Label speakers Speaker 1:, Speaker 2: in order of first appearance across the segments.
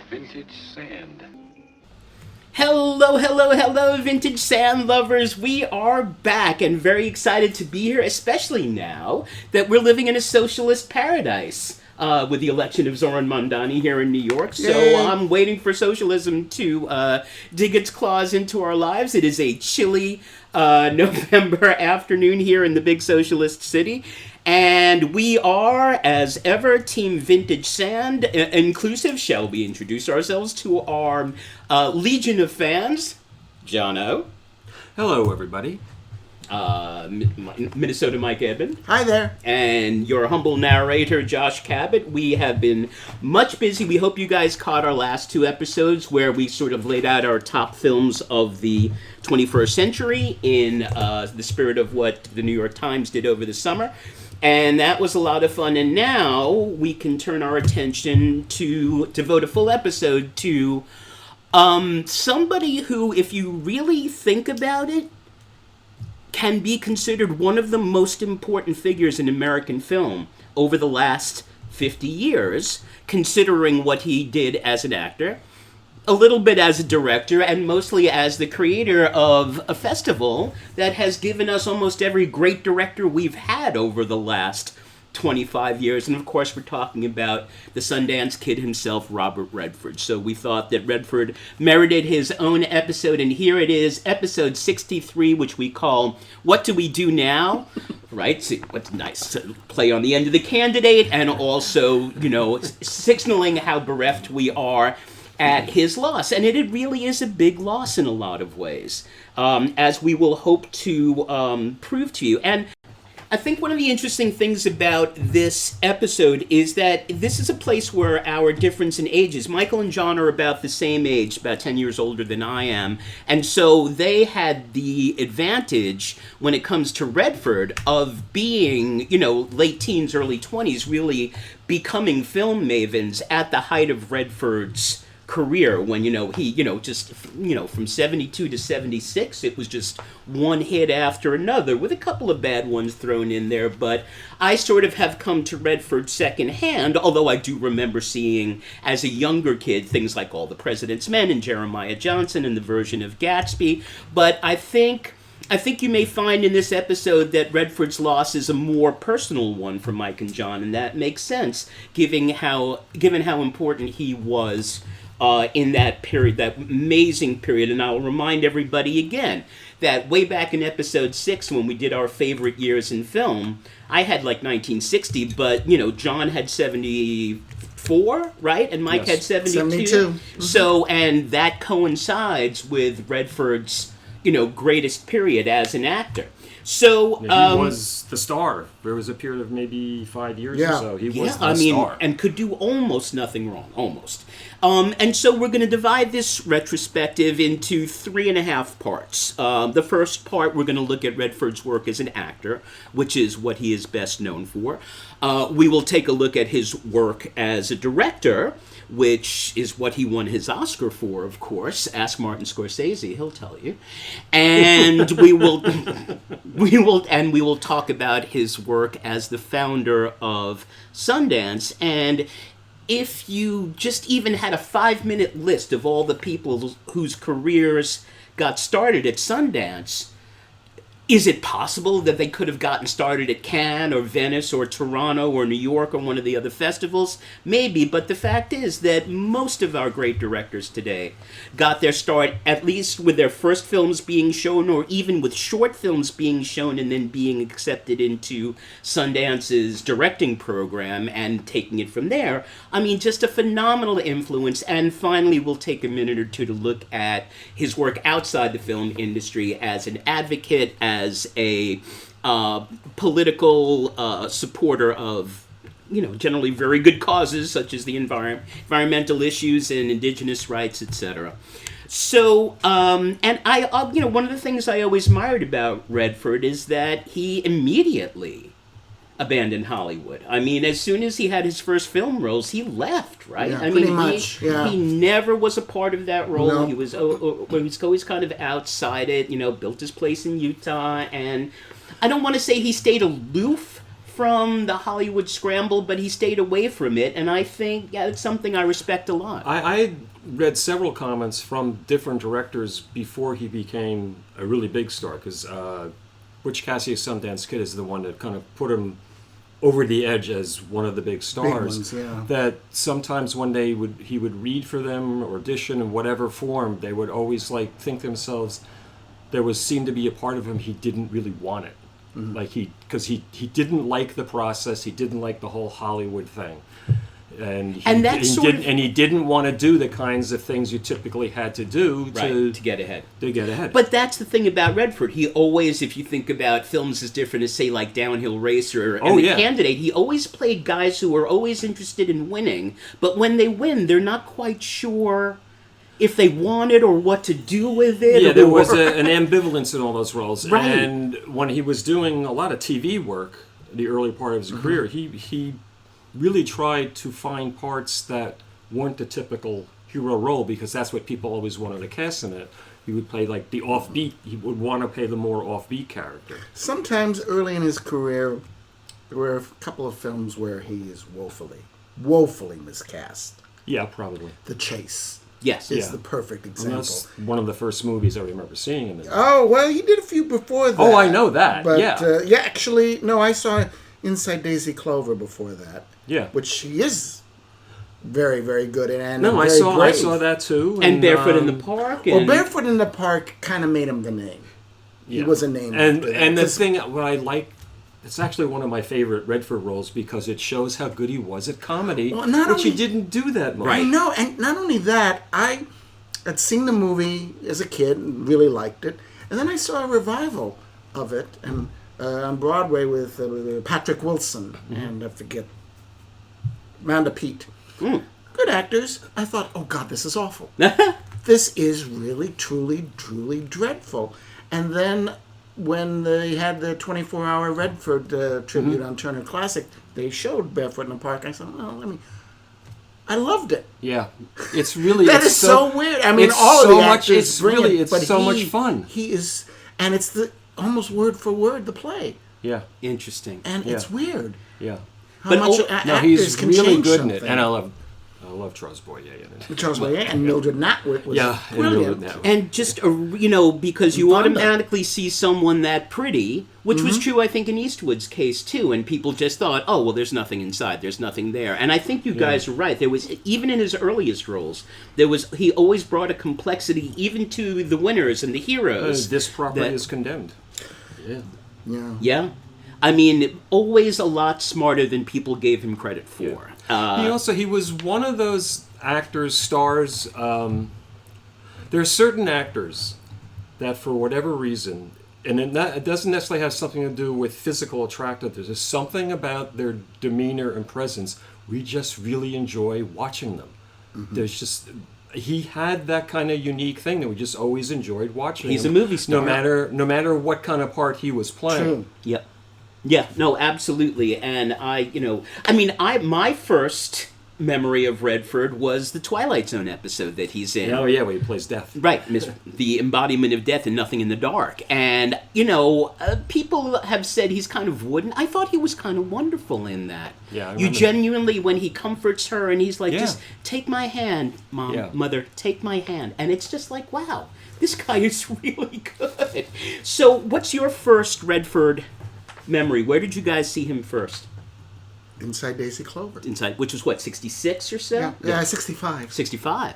Speaker 1: Vintage sand.
Speaker 2: Hello, hello, hello, vintage sand lovers. We are back and very excited to be here, especially now that we're living in a socialist paradise with the election of Zoran Mandani here in New York. So I'm waiting for socialism to dig its claws into our lives. It is a chilly November afternoon here in the big socialist city. And we are, as ever, Team Vintage Sand inclusive. Shall we introduce ourselves to our legion of fans? Jono.
Speaker 3: Hello, everybody.
Speaker 2: Minnesota Mike Eben.
Speaker 4: Hi there.
Speaker 2: And your humble narrator, Josh Cabot. We have been much busy. We hope you guys caught our last two episodes where we sort of laid out our top films of the 21st century in the spirit of what the New York Times did over the summer. And that was a lot of fun. And now we can turn our attention to devote a full episode to somebody who, if you really think about it, can be considered one of the most important figures in American film over the last 50 years, considering what he did as an actor, a little bit as a director, and mostly as the creator of a festival that has given us almost every great director we've had over the last 25 years. And of course, we're talking about the Sundance Kid himself, Robert Redford. So we thought that Redford merited his own episode, and here it is, episode 63, which we call What Do We Do Now? Right? So what's nice to play on the end of the candidate, and also, you know, signaling how bereft we are at his loss. And it really is a big loss in a lot of ways, as we will hope to prove to you. And I think one of the interesting things about this episode is that this is a place where our difference in ages, Michael and John are about the same age, about 10 years older than I am, and so they had the advantage when it comes to Redford of being, you know, late teens, early 20s, really becoming film mavens at the height of Redford's career, when, you know, he, you know, just, you know, from 72 to 76, it was just one hit after another, with a couple of bad ones thrown in there. But I sort of have come to Redford secondhand, although I do remember seeing, as a younger kid, things like All the President's Men and Jeremiah Johnson and the version of Gatsby. But I think you may find in this episode that Redford's loss is a more personal one for Mike and John, and that makes sense, given how important he was in that period, that amazing period. And I'll remind everybody again that way back in episode 6, when we did our favorite years in film, I had like 1960, but, you know, John had 74, right? And Mike had 72. Mm-hmm. So, and that coincides with Redford's, you know, greatest period as an actor. So
Speaker 3: he was the star. There was a period of maybe 5 years or so. He was the star.
Speaker 2: And could do almost nothing wrong, almost. And so we're going to divide this retrospective into 3.5 parts. The first part, we're going to look at Redford's work as an actor, which is what he is best known for. We will take a look at his work as a director, which is what he won his Oscar for, of course. Ask Martin Scorsese, he'll tell you. And we will talk about his work as the founder of Sundance. And if you just even had a 5-minute list of all the people whose careers got started at Sundance, is it possible that they could have gotten started at Cannes or Venice or Toronto or New York or one of the other festivals? Maybe, but the fact is that most of our great directors today got their start at least with their first films being shown, or even with short films being shown and then being accepted into Sundance's directing program and taking it from there. I mean, just a phenomenal influence. And finally, we'll take a minute or two to look at his work outside the film industry as an advocate, as a political supporter of, you know, generally very good causes such as the environmental issues and indigenous rights, etc. So, and I, you know, one of the things I always admired about Redford is that he immediately abandoned Hollywood. I mean, as soon as he had his first film roles, he left, right?
Speaker 4: Yeah,
Speaker 2: I
Speaker 4: pretty
Speaker 2: mean,
Speaker 4: much,
Speaker 2: he never was a part of that role.
Speaker 4: No.
Speaker 2: He was always kind of outside it, you know, built his place in Utah, and I don't want to say he stayed aloof from the Hollywood scramble, but he stayed away from it, and I think it's something I respect a lot.
Speaker 3: I read several comments from different directors before he became a really big star, because Butch Cassidy's Sundance Kid is the one that kind of put him over the edge as one of the big stars.
Speaker 1: Big ones, yeah.
Speaker 3: That sometimes when he would read for them, audition in whatever form, they would always like think to themselves, there seemed to be a part of him he didn't really want it. Mm-hmm. Like because he didn't like the process, he didn't like the whole Hollywood thing. And he didn't want to do the kinds of things you typically had to do
Speaker 2: to get ahead.
Speaker 3: To get ahead.
Speaker 2: But that's the thing about Redford. He always, if you think about films as different as, say, like Downhill Racer and The Candidate, he always played guys who were always interested in winning. But when they win, they're not quite sure if they want it or what to do with it.
Speaker 3: Yeah, there was an ambivalence in all those roles.
Speaker 2: Right.
Speaker 3: And when he was doing a lot of TV work, the early part of his career, he really tried to find parts that weren't the typical hero role, because that's what people always wanted to cast in it. He would play like the offbeat. He would want to play the more offbeat character.
Speaker 1: Sometimes early in his career, there were a couple of films where he is woefully miscast.
Speaker 3: Yeah, probably.
Speaker 1: The Chase.
Speaker 2: Yes.
Speaker 1: Is the perfect example.
Speaker 3: And that's one of the first movies I remember seeing him in.
Speaker 1: Oh, well, he did a few before that.
Speaker 3: Oh, I know that.
Speaker 1: But,
Speaker 3: yeah.
Speaker 1: Actually, no, I saw Inside Daisy Clover before that.
Speaker 3: Yeah.
Speaker 1: Which he is very, very good in. And
Speaker 3: no, I saw that too.
Speaker 2: And Barefoot in the Park.
Speaker 1: Well, Barefoot in the Park kind of made him the name. Yeah. He was a name.
Speaker 3: And the thing, what I like, it's actually one of my favorite Redford roles because it shows how good he was at comedy, which he didn't do that much.
Speaker 1: I know, and not only that, I had seen the movie as a kid and really liked it, and then I saw a revival of it and on Broadway with Patrick Wilson and I forget, Amanda Peet. Good actors. I thought, oh God, this is awful. This is really, truly, truly dreadful. And then when they had the 24-hour Redford tribute on Turner Classic, they showed Barefoot in the Park. I said, I loved it.
Speaker 3: Yeah, it's really
Speaker 1: it's so weird. I mean, all of the actors
Speaker 3: it's so much fun.
Speaker 1: He is, and it's almost word for word the play.
Speaker 3: Yeah,
Speaker 2: interesting.
Speaker 1: And it's weird.
Speaker 3: Yeah,
Speaker 1: how much actors
Speaker 3: he's
Speaker 1: can
Speaker 3: really
Speaker 1: change
Speaker 3: good
Speaker 1: something.
Speaker 3: in it, and I love Charles Boyer in it.
Speaker 1: Charles Boyer and Mildred Natwick was brilliant.
Speaker 2: And just, because you automatically see someone that pretty, which was true, I think, in Eastwood's case, too, and people just thought, oh, well, there's nothing inside, there's nothing there. And I think you guys are right. There was, even in his earliest roles, he always brought a complexity even to the winners and the heroes.
Speaker 3: This property is condemned.
Speaker 2: Yeah. I mean, always a lot smarter than people gave him credit for.
Speaker 3: He was one of those stars. There are certain actors that, for whatever reason, and it doesn't necessarily have something to do with physical attractiveness. There's something about their demeanor and presence. We just really enjoy watching them. Mm-hmm. He had that kind of unique thing that we just always enjoyed watching.
Speaker 2: He's a movie star.
Speaker 3: No matter what kind of part he was playing.
Speaker 1: True.
Speaker 2: Yep. Yeah, no, absolutely. And my first memory of Redford was the Twilight Zone episode that he's in.
Speaker 3: Oh, yeah, where he plays Death.
Speaker 2: Right, the embodiment of death and Nothing in the Dark. And, people have said he's kind of wooden. I thought he was kind of wonderful in that.
Speaker 3: Yeah,
Speaker 2: you genuinely, when he comforts her and he's like, just take my hand, Mother, take my hand. And it's just like, wow, this guy is really good. So what's your first Redford memory? Where did you guys see him first?
Speaker 1: Inside Daisy Clover.
Speaker 2: Which was what, 66 or so?
Speaker 1: Yeah, 65.
Speaker 2: 65.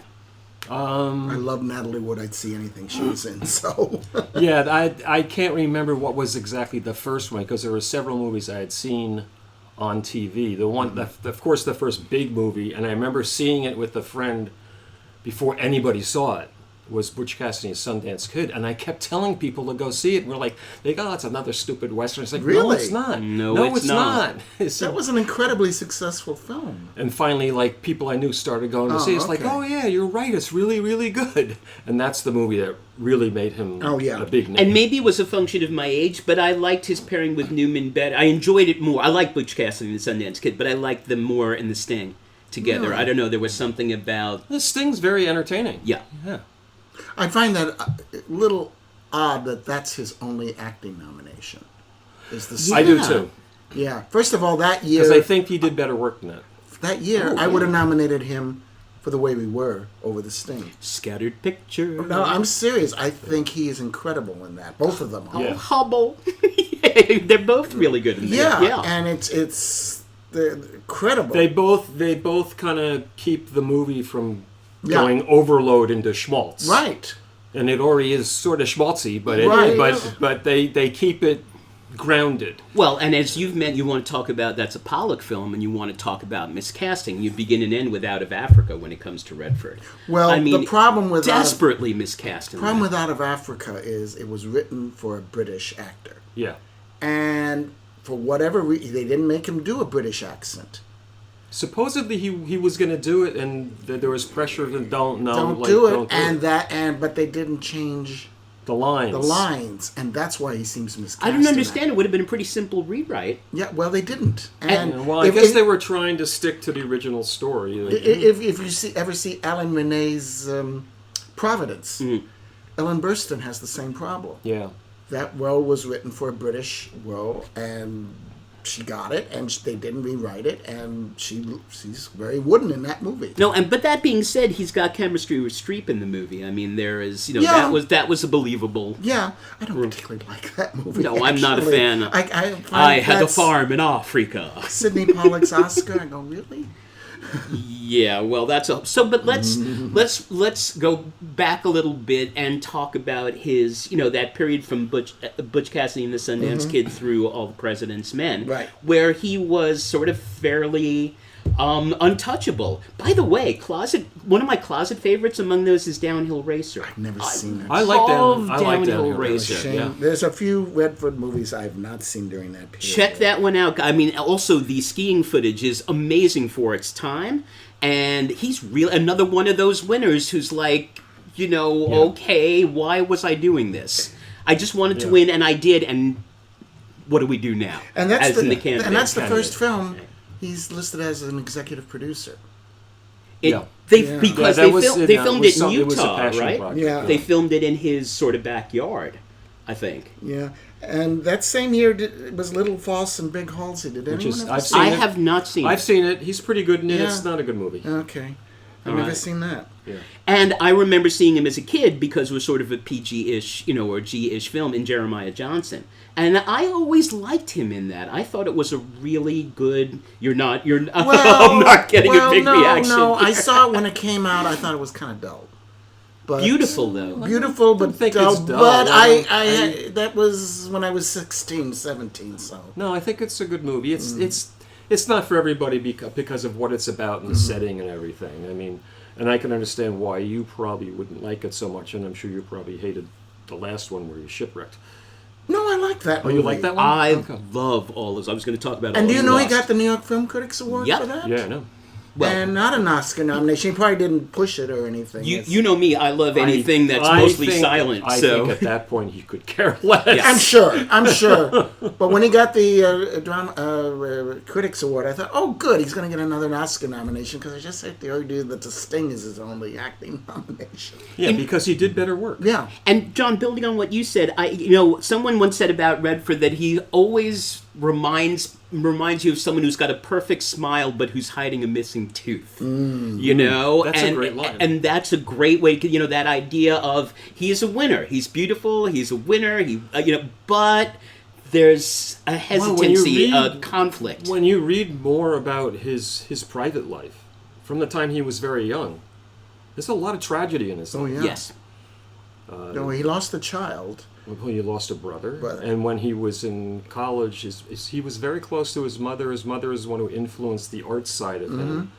Speaker 1: I love Natalie Wood. I'd see anything she was in, so...
Speaker 3: I can't remember what was exactly the first one, because there were several movies I had seen on TV. The one, of course, the first big movie, and I remember seeing it with a friend before anybody saw it, was Butch Cassidy's Sundance Kid, and I kept telling people to go see it. And we're like, it's another stupid Western. It's like,
Speaker 1: really?
Speaker 3: No, it's not.
Speaker 2: No, it's not.
Speaker 1: That was an incredibly successul film.
Speaker 3: And finally, people I knew started going to see it. It's like, oh yeah, you're right. It's really, really good. And that's the movie that really made him a big name.
Speaker 2: And maybe it was a function of my age, but I liked his pairing with Newman better. I enjoyed it more. I liked Butch Cassidy and the Sundance Kid, but I liked them more in The Sting together.
Speaker 1: Really?
Speaker 2: I don't know. There was something about...
Speaker 3: The Sting's very entertaining.
Speaker 2: Yeah.
Speaker 1: I find that a little odd that that's his only acting nomination. Is the
Speaker 3: I do too.
Speaker 1: Yeah. First of all, that year,
Speaker 3: Because I think he did better work than that.
Speaker 1: I would have nominated him for The Way We Were over The Sting.
Speaker 2: Scattered Picture.
Speaker 1: No, I'm serious. I think he is incredible in that. Both of them are.
Speaker 3: Yeah.
Speaker 2: Hubble. They're both really good in that.
Speaker 1: Yeah, and they're incredible.
Speaker 3: They both kind of keep the movie from
Speaker 1: Yeah.
Speaker 3: going overload into schmaltz.
Speaker 1: Right.
Speaker 3: And it already is sort of schmaltzy, but
Speaker 1: Right.
Speaker 3: but they keep it grounded.
Speaker 2: Well, and as you've meant, you want to talk about that's a Pollock film, and you want to talk about miscasting. You begin and end with Out of Africa when it comes to Redford.
Speaker 1: Well,
Speaker 2: I mean,
Speaker 1: the problem with
Speaker 2: desperately miscast.
Speaker 1: The problem with Out of Africa is it was written for a British actor.
Speaker 3: Yeah.
Speaker 1: And for whatever reason, they didn't make him do a British accent.
Speaker 3: Supposedly he was going to do it, and there was pressure to don't
Speaker 1: do it.
Speaker 3: Don't do it.
Speaker 1: But they didn't change
Speaker 3: The lines.
Speaker 1: and that's why he seems miscast.
Speaker 2: I don't
Speaker 1: in
Speaker 2: understand.
Speaker 1: that.
Speaker 2: It would have been a pretty simple rewrite.
Speaker 1: Yeah, well, they didn't. And
Speaker 3: Well, I guess they were trying to stick to the original story.
Speaker 1: If you ever see Alan Renee's Providence, Ellen Burstyn has the same problem.
Speaker 3: Yeah.
Speaker 1: That role was written for a British role, and she got it, and they didn't rewrite it, and she's very wooden in that movie.
Speaker 2: No, but that being said, he's got chemistry with Streep in the movie. I mean, there is,
Speaker 1: Yeah.
Speaker 2: that was a believable.
Speaker 1: Yeah, I don't particularly like that movie.
Speaker 2: No, I'm not a
Speaker 1: actually.
Speaker 2: fan.
Speaker 1: I
Speaker 2: had a
Speaker 1: that's
Speaker 2: farm in Africa.
Speaker 1: Sidney Pollack's Oscar. I go, really?
Speaker 2: Yeah, well, that's a but let's go back a little bit and talk about his that period from Butch Cassidy and the Sundance Kid through All the President's Men,
Speaker 1: Right.
Speaker 2: where he was sort of fairly untouchable. By the way, one of my closet favorites among those is Downhill Racer.
Speaker 1: I've never seen that.
Speaker 3: I like
Speaker 2: love
Speaker 3: Downhill
Speaker 2: Downhill
Speaker 3: Racer.
Speaker 2: Racer.
Speaker 3: Yeah.
Speaker 1: There's a few Redford movies I've not seen during that period.
Speaker 2: Check that one out. I mean, also the skiing footage is amazing for its time, and he's another one of those winners who's like, okay, why was I doing this? I just wanted to win, and I did, and what do we do now?
Speaker 1: And that's
Speaker 2: in the campaign.
Speaker 1: And that's the first film he's listed as an executive producer.
Speaker 3: Yeah.
Speaker 2: Because
Speaker 3: Yeah,
Speaker 2: they filmed it in
Speaker 3: it was a
Speaker 2: Utah,
Speaker 3: passion
Speaker 2: right?
Speaker 3: project.
Speaker 1: Yeah.
Speaker 2: They filmed it in his sort of backyard, I think.
Speaker 1: Yeah, and that same year was Little Falls and Big Halsey. Did anyone
Speaker 3: is-
Speaker 1: ever
Speaker 3: I've
Speaker 1: see
Speaker 3: seen
Speaker 2: I
Speaker 3: it.
Speaker 2: have not seen
Speaker 3: I've
Speaker 2: it.
Speaker 3: seen it. He's pretty good in it.
Speaker 1: Yeah.
Speaker 3: It's not a good movie.
Speaker 1: Okay, I've
Speaker 2: All
Speaker 1: never
Speaker 2: right.
Speaker 1: seen that.
Speaker 3: Yeah.
Speaker 2: And I remember seeing him as a kid because it was sort of a PG-ish, or G-ish film in Jeremiah Johnson. And I always liked him in that. I thought it was a really good...
Speaker 1: Well,
Speaker 2: I'm not getting a big reaction.
Speaker 1: No, I saw it when it came out. I thought it was kind of dull. But
Speaker 2: Beautiful, though.
Speaker 1: Beautiful, but
Speaker 3: think
Speaker 1: dull.
Speaker 3: it's dull.
Speaker 1: But
Speaker 3: I
Speaker 1: that was when I was 16, 17, so...
Speaker 3: No, I think it's a good movie. It's not for everybody because of what it's about and the setting and everything. I mean, and I can understand why you probably wouldn't like it so much, and I'm sure you probably hated the last one where you shipwrecked.
Speaker 1: No, I like that
Speaker 3: Oh,
Speaker 1: movie.
Speaker 3: you like that one?
Speaker 2: I
Speaker 3: Okay.
Speaker 2: love all those. I was going to talk about all
Speaker 1: And do you
Speaker 2: those
Speaker 1: know he
Speaker 2: lost.
Speaker 1: got the New York Film Critics Award
Speaker 2: Yep.
Speaker 1: for that?
Speaker 3: Yeah, I know.
Speaker 2: Well,
Speaker 1: and not an Oscar nomination. He probably didn't push it or anything.
Speaker 2: you know me. I love anything that's mostly silent.
Speaker 3: I
Speaker 2: So
Speaker 3: think at that point he could care less.
Speaker 2: Yes.
Speaker 1: I'm sure. But when he got the Critics Award, I thought, oh, good, he's going to get another Oscar nomination, because I just heard the idea that The Sting is his only acting nomination.
Speaker 3: Yeah, because he did better work.
Speaker 1: Yeah.
Speaker 2: And John, building on what you said, someone once said about Redford that he always reminds you of someone who's got a perfect smile but who's hiding a missing tooth.
Speaker 3: That's a great line.
Speaker 2: And that's a great way. That idea of he is a winner. He's beautiful. He's a winner. But there's a hesitancy, a conflict.
Speaker 3: When you read more about his private life, from the time he was very young, there's a lot of tragedy in his life.
Speaker 1: Oh, yeah.
Speaker 2: Yes.
Speaker 1: No, he lost a child.
Speaker 3: Well, he lost a brother,
Speaker 1: Brother.
Speaker 3: and when he was in college, he was very close to his mother. His mother is one who influenced the art side of him.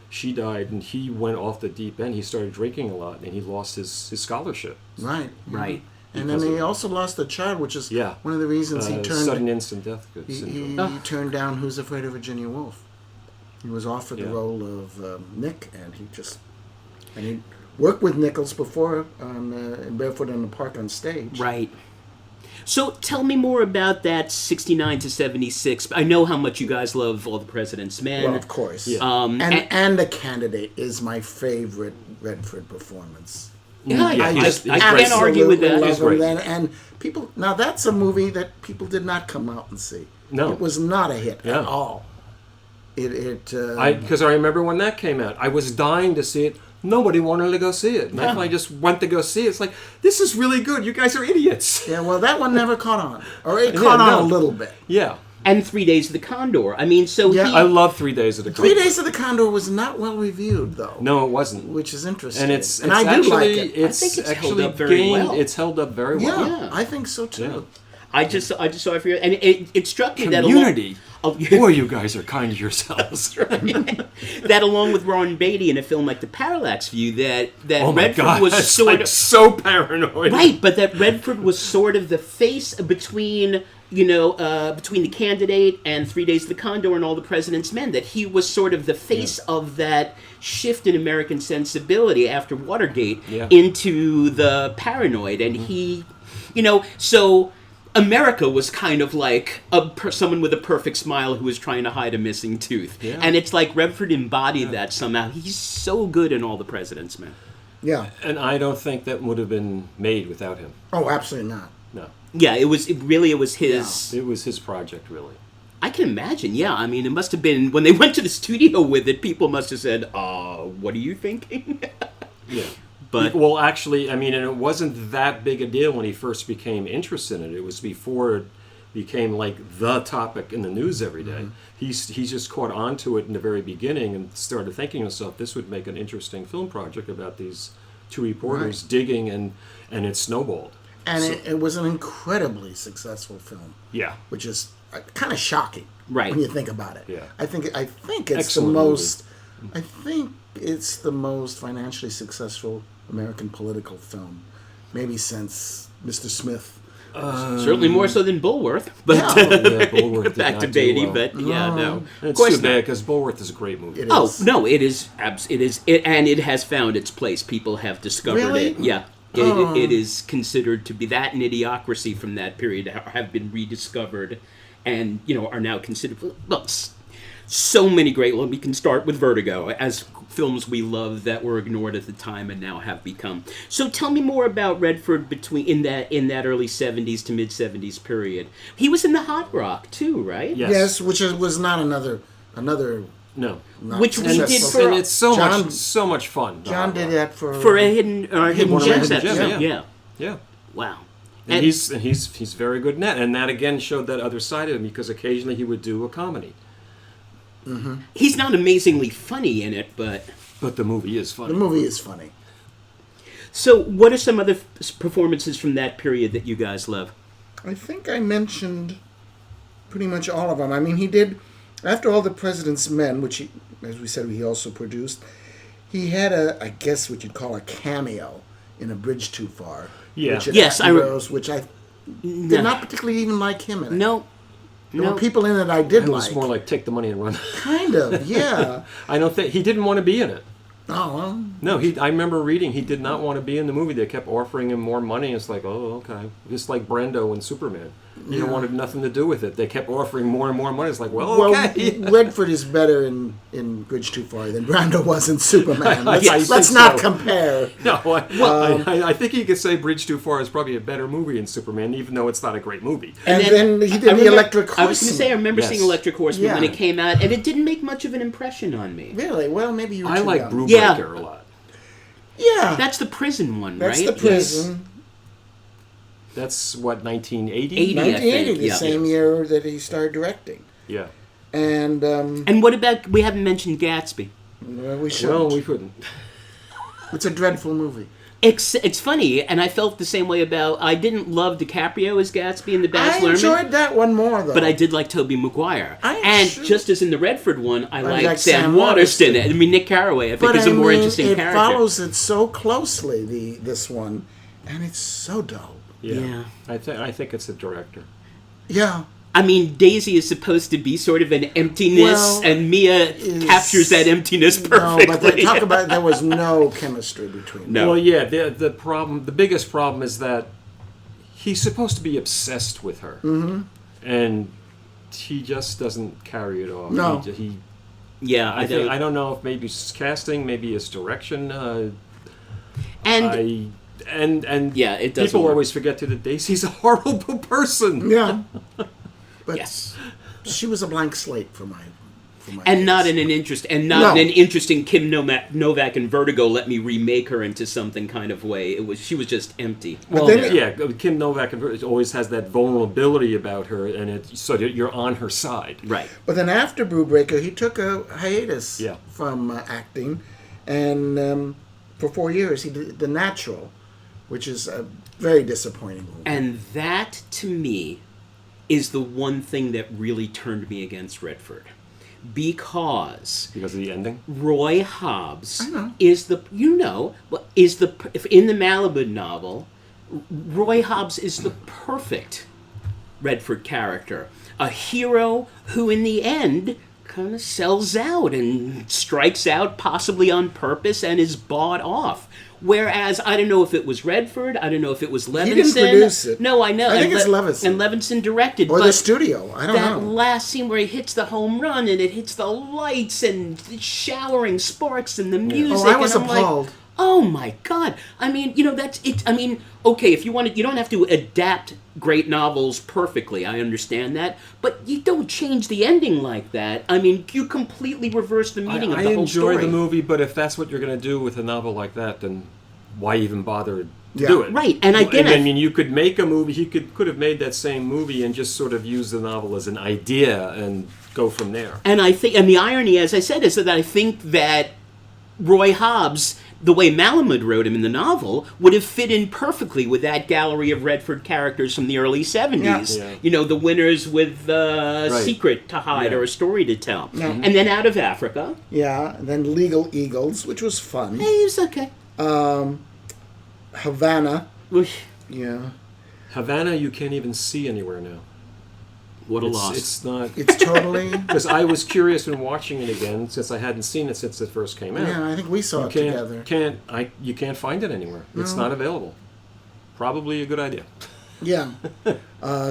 Speaker 3: She died, and he went off the deep end. He started drinking a lot, and he lost his scholarship.
Speaker 1: Right.
Speaker 2: Right.
Speaker 1: And then he also lost a child, which is one of the reasons he turned...
Speaker 3: Sudden instant death syndrome.
Speaker 1: He turned down Who's Afraid of Virginia Woolf. He was offered the role of Nick, and he worked with Nichols before on Barefoot in the Park on stage.
Speaker 2: Right. So tell me more about that 69 to 76. I know how much you guys love All the President's Men.
Speaker 1: Well, of course.
Speaker 3: Yeah.
Speaker 1: And The Candidate is my favorite Redford performance.
Speaker 2: Yeah,
Speaker 1: I
Speaker 2: I can't argue with that.
Speaker 1: absolutely
Speaker 3: He's
Speaker 1: love him
Speaker 3: great.
Speaker 1: then. And people, now that's a movie that people did not come out and see.
Speaker 3: No.
Speaker 1: It was not a hit
Speaker 3: Yeah.
Speaker 1: at all.
Speaker 3: Because I remember when that came out, I was dying to see it. Nobody wanted to go see it. And I finally just went to go see it. It's like, this is really good. You guys are idiots.
Speaker 1: Yeah, well, that one never caught on. Or it caught on a little bit.
Speaker 3: Yeah.
Speaker 2: And 3 Days of the Condor. I mean, so
Speaker 1: Yeah.
Speaker 3: I love 3 Days of the Condor.
Speaker 1: 3 Days of the Condor was not well reviewed, though.
Speaker 3: No, it wasn't.
Speaker 1: Which is interesting.
Speaker 3: And it's
Speaker 1: I do
Speaker 3: actually,
Speaker 1: like it.
Speaker 3: It's
Speaker 2: I think it's
Speaker 3: actually
Speaker 2: held up very well.
Speaker 3: It's held up very
Speaker 1: Yeah,
Speaker 3: well.
Speaker 2: Yeah.
Speaker 1: I think so too.
Speaker 3: Yeah.
Speaker 2: I just saw it for you, and it struck me
Speaker 3: Community.
Speaker 2: that
Speaker 3: Boy, you guys are kind to yourselves.
Speaker 2: that along with Ron Beatty in a film like The Parallax View, that
Speaker 3: Oh my
Speaker 2: Redford
Speaker 3: God,
Speaker 2: was
Speaker 3: that's
Speaker 2: sort
Speaker 3: like
Speaker 2: of
Speaker 3: so paranoid.
Speaker 2: right, but that Redford was sort of the face between between The Candidate and 3 Days of the Condor and All the President's Men. That he was sort of the face of that shift in American sensibility after Watergate into the paranoid, and he, so. America was kind of like someone with a perfect smile who was trying to hide a missing tooth. Yeah. And it's like Redford embodied that somehow. He's so good in All the President's Men.
Speaker 1: Yeah.
Speaker 3: And I don't think that would have been made without him.
Speaker 1: Oh, absolutely not.
Speaker 3: No.
Speaker 2: Yeah, it was his...
Speaker 3: It was his project, really.
Speaker 2: I can imagine, yeah. I mean, it must have been... When they went to the studio with it, people must have said, what are you thinking?
Speaker 3: Yeah.
Speaker 2: But
Speaker 3: well, actually, I mean, and it wasn't that big a deal when he first became interested in it. It was before it became like the topic in the news every day. Mm-hmm. He just caught on to it in the very beginning and started thinking to himself, this would make an interesting film project about these two reporters digging, and it snowballed.
Speaker 1: And it was an incredibly successful film.
Speaker 3: Yeah.
Speaker 1: Which is kind of shocking when you think about it.
Speaker 3: Yeah.
Speaker 1: I think it's
Speaker 3: Excellent
Speaker 1: the most...
Speaker 3: movie.
Speaker 1: I think it's the most financially successful American political film, maybe since Mr. Smith.
Speaker 2: certainly more so than Bulworth. But
Speaker 3: Bulworth did
Speaker 2: back
Speaker 3: not
Speaker 2: to
Speaker 3: do
Speaker 2: Beatty,
Speaker 3: well.
Speaker 2: but no.
Speaker 3: And it's too bad because Bulworth is a great movie.
Speaker 1: It
Speaker 2: Oh
Speaker 1: is.
Speaker 2: no, it is. And it has found its place. People have discovered
Speaker 1: Really?
Speaker 2: it. Yeah, it is considered to be that and Idiocracy from that period have been rediscovered, and are now considered. Well, so many great. Well, we can start with Vertigo as films we love that were ignored at the time and now have become. So tell me more about Redford in that early 70s to mid 70s period. He was in the Hot Rock too, right?
Speaker 1: Yes, which was not another.
Speaker 3: No.
Speaker 2: Which we did for
Speaker 3: and it's so much fun.
Speaker 1: John did that for
Speaker 2: a hidden gems episode.
Speaker 3: Yeah.
Speaker 2: Wow.
Speaker 3: And he's very good in that, and that again showed that other side of him because occasionally he would do a comedy.
Speaker 1: Mm-hmm.
Speaker 2: He's not amazingly funny in it, but
Speaker 3: the movie is funny.
Speaker 1: The movie is funny.
Speaker 2: So, what are some other performances from that period that you guys love?
Speaker 1: I think I mentioned pretty much all of them. I mean, he did, after All the President's Men, which, as we said, he also produced, he had I guess what you'd call a cameo in A Bridge Too Far.
Speaker 3: Yeah.
Speaker 1: Yes, which I did not particularly even like him in it.
Speaker 2: No.
Speaker 1: There were people in it I did
Speaker 3: It was
Speaker 1: like.
Speaker 3: more like take the money and run.
Speaker 1: Kind of, yeah.
Speaker 3: I don't think he didn't want to be in it.
Speaker 1: Oh, well.
Speaker 3: No, I remember reading he did not want to be in the movie. They kept offering him more money. It's like, oh, okay. Just like Brando and Superman. He wanted nothing to do with it. They kept offering more and more money. It's like, well, okay.
Speaker 1: Redford is better in Bridge Too Far than Brando was in Superman.
Speaker 3: Let's
Speaker 1: Let's not compare.
Speaker 3: No, I think you could say Bridge Too Far is probably a better movie than Superman, even though it's not a great movie.
Speaker 1: And then he did the Electric Horseman.
Speaker 2: I was going to say, I remember seeing Electric Horseman when
Speaker 1: Yeah.
Speaker 2: it came out, and it didn't make much of an impression on me.
Speaker 1: Really? Well, maybe you were
Speaker 3: I
Speaker 1: too
Speaker 3: like
Speaker 1: young.
Speaker 3: Brubaker a lot.
Speaker 1: Yeah.
Speaker 2: That's the prison one,
Speaker 1: That's
Speaker 2: right?
Speaker 1: the prison.
Speaker 3: That's what, 1980?
Speaker 2: 80, I
Speaker 1: 1980,
Speaker 2: think,
Speaker 1: the same year that he started directing.
Speaker 3: Yeah.
Speaker 1: And
Speaker 2: what about, we haven't mentioned Gatsby.
Speaker 1: we should.
Speaker 3: Well, we couldn't.
Speaker 1: It's a dreadful movie.
Speaker 2: It's funny, and I felt the same way about, I didn't love DiCaprio as Gatsby in the Baz
Speaker 1: I
Speaker 2: Luhrmann.
Speaker 1: enjoyed that one more, though.
Speaker 2: But I did like Tobey Maguire. Just as in the Redford one, I liked Sam Waterston. I mean, Nick Carraway, I think, is a more interesting character.
Speaker 1: It follows it so closely, this one, and it's so dull.
Speaker 2: Yeah.
Speaker 3: I think it's the director.
Speaker 1: Yeah.
Speaker 2: I mean, Daisy is supposed to be sort of an emptiness, and Mia captures that emptiness perfectly.
Speaker 1: No, but they talk about there was no chemistry between them.
Speaker 2: No.
Speaker 3: Well, yeah, the biggest problem is that he's supposed to be obsessed with her. Mm-hmm. And he just doesn't carry it off.
Speaker 1: No.
Speaker 2: Yeah,
Speaker 3: I don't know if maybe it's casting, maybe it's direction. And
Speaker 2: yeah, it does.
Speaker 3: People always forget that Daisy's a horrible person.
Speaker 1: Yeah. But
Speaker 2: yes.
Speaker 1: she was a blank slate for my.
Speaker 2: And not
Speaker 1: taste.
Speaker 2: in
Speaker 1: No.
Speaker 2: an interesting Kim Novak in Vertigo. Let me remake her into something kind of way. She was just empty.
Speaker 3: Well,
Speaker 1: then-
Speaker 3: yeah, Kim Novak always has that vulnerability about her, and so that you're on her side.
Speaker 2: Right.
Speaker 1: But then after Brew-Breaker, he took a hiatus
Speaker 3: Yeah.
Speaker 1: from acting, and for 4 years he did The Natural, which is a very disappointing movie.
Speaker 2: And that, to me, is the one thing that really turned me against Redford. Because
Speaker 3: Because of the ending?
Speaker 2: Roy Hobbs
Speaker 1: I know.
Speaker 2: is the if in the Malibu novel, Roy Hobbs is the perfect Redford character, a hero who in the end kind of sells out and strikes out possibly on purpose and is bought off. Whereas I don't know if it was Redford, I don't know if it was Levinson.
Speaker 1: He didn't produce it.
Speaker 2: No, I know.
Speaker 1: I think it's Levinson.
Speaker 2: And Levinson directed.
Speaker 1: Or
Speaker 2: but
Speaker 1: the studio. I don't
Speaker 2: that
Speaker 1: know.
Speaker 2: last scene where he hits the home run and it hits the lights and it's showering sparks and the music.
Speaker 1: Oh, I was
Speaker 2: and I'm
Speaker 1: appalled.
Speaker 2: Like, oh my God! I mean, that's it. I mean, okay, if you want to, you don't have to adapt great novels perfectly. I understand that, but you don't change the ending like that. I mean, you completely reverse the meaning of the whole story.
Speaker 3: I enjoy the movie, but if that's what you're going to do with a novel like that, then why even bother to
Speaker 1: Yeah.
Speaker 3: do it?
Speaker 2: Right, and again,
Speaker 3: I mean, you could make a movie. He could have made that same movie and just sort of use the novel as an idea and go from there.
Speaker 2: And I think, and the irony, as I said, is that I think that Roy Hobbs, the way Malamud wrote him in the novel, would have fit in perfectly with that gallery of Redford characters from the early 70s.
Speaker 3: Yeah.
Speaker 2: You know, the winners with a secret to hide
Speaker 3: Yeah.
Speaker 2: or a story to tell. And then Out of Africa.
Speaker 1: Yeah, and then Legal Eagles, which was fun.
Speaker 2: Hey, it was okay.
Speaker 1: Havana.
Speaker 2: Oof,
Speaker 1: Yeah.
Speaker 3: Havana, you can't even see anywhere now.
Speaker 2: what a loss.
Speaker 3: It's not.
Speaker 1: It's totally...
Speaker 3: Because I was curious when watching it again, since I hadn't seen it since it first came out.
Speaker 1: Yeah, I think we saw it together.
Speaker 3: You can't find it anywhere. It's not available. Probably a good idea.
Speaker 1: Yeah.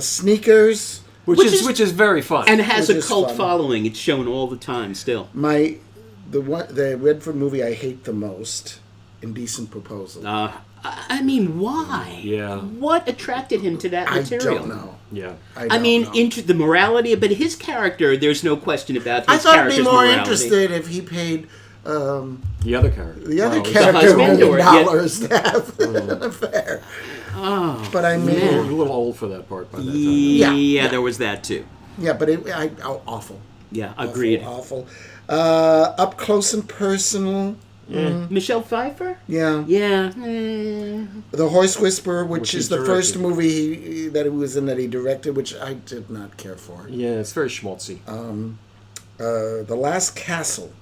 Speaker 1: Sneakers.
Speaker 3: Which is very fun.
Speaker 2: and has
Speaker 1: which
Speaker 2: a
Speaker 1: is
Speaker 2: cult
Speaker 1: fun.
Speaker 2: following. It's shown all the time still.
Speaker 1: The Redford movie I hate the most, Indecent Proposal.
Speaker 2: I mean, why?
Speaker 3: Yeah.
Speaker 2: What attracted him to that
Speaker 1: I
Speaker 2: material?
Speaker 1: don't know.
Speaker 3: Yeah.
Speaker 2: I mean, the morality, but his character, there's no question about his
Speaker 1: I thought I'd
Speaker 2: character's
Speaker 1: be more
Speaker 2: morality.
Speaker 1: interested if he paid
Speaker 3: The other character.
Speaker 1: the other
Speaker 3: Well,
Speaker 1: character
Speaker 2: husband
Speaker 1: $1
Speaker 2: or-
Speaker 1: million to have an affair.
Speaker 2: Oh,
Speaker 1: But I mean,
Speaker 3: We're a little old for that part by that time.
Speaker 2: yeah, there was that too.
Speaker 1: yeah, but awful.
Speaker 2: Yeah, agreed.
Speaker 1: Awful. Up close and personal.
Speaker 2: Michelle Pfeiffer?
Speaker 1: Yeah.
Speaker 2: Yeah.
Speaker 1: The Horse Whisperer, which
Speaker 3: he
Speaker 1: is the first
Speaker 3: directed.
Speaker 1: movie that he was in that he directed, which I did not care for.
Speaker 3: Yeah, it's very schmaltzy.
Speaker 1: The Last Castle.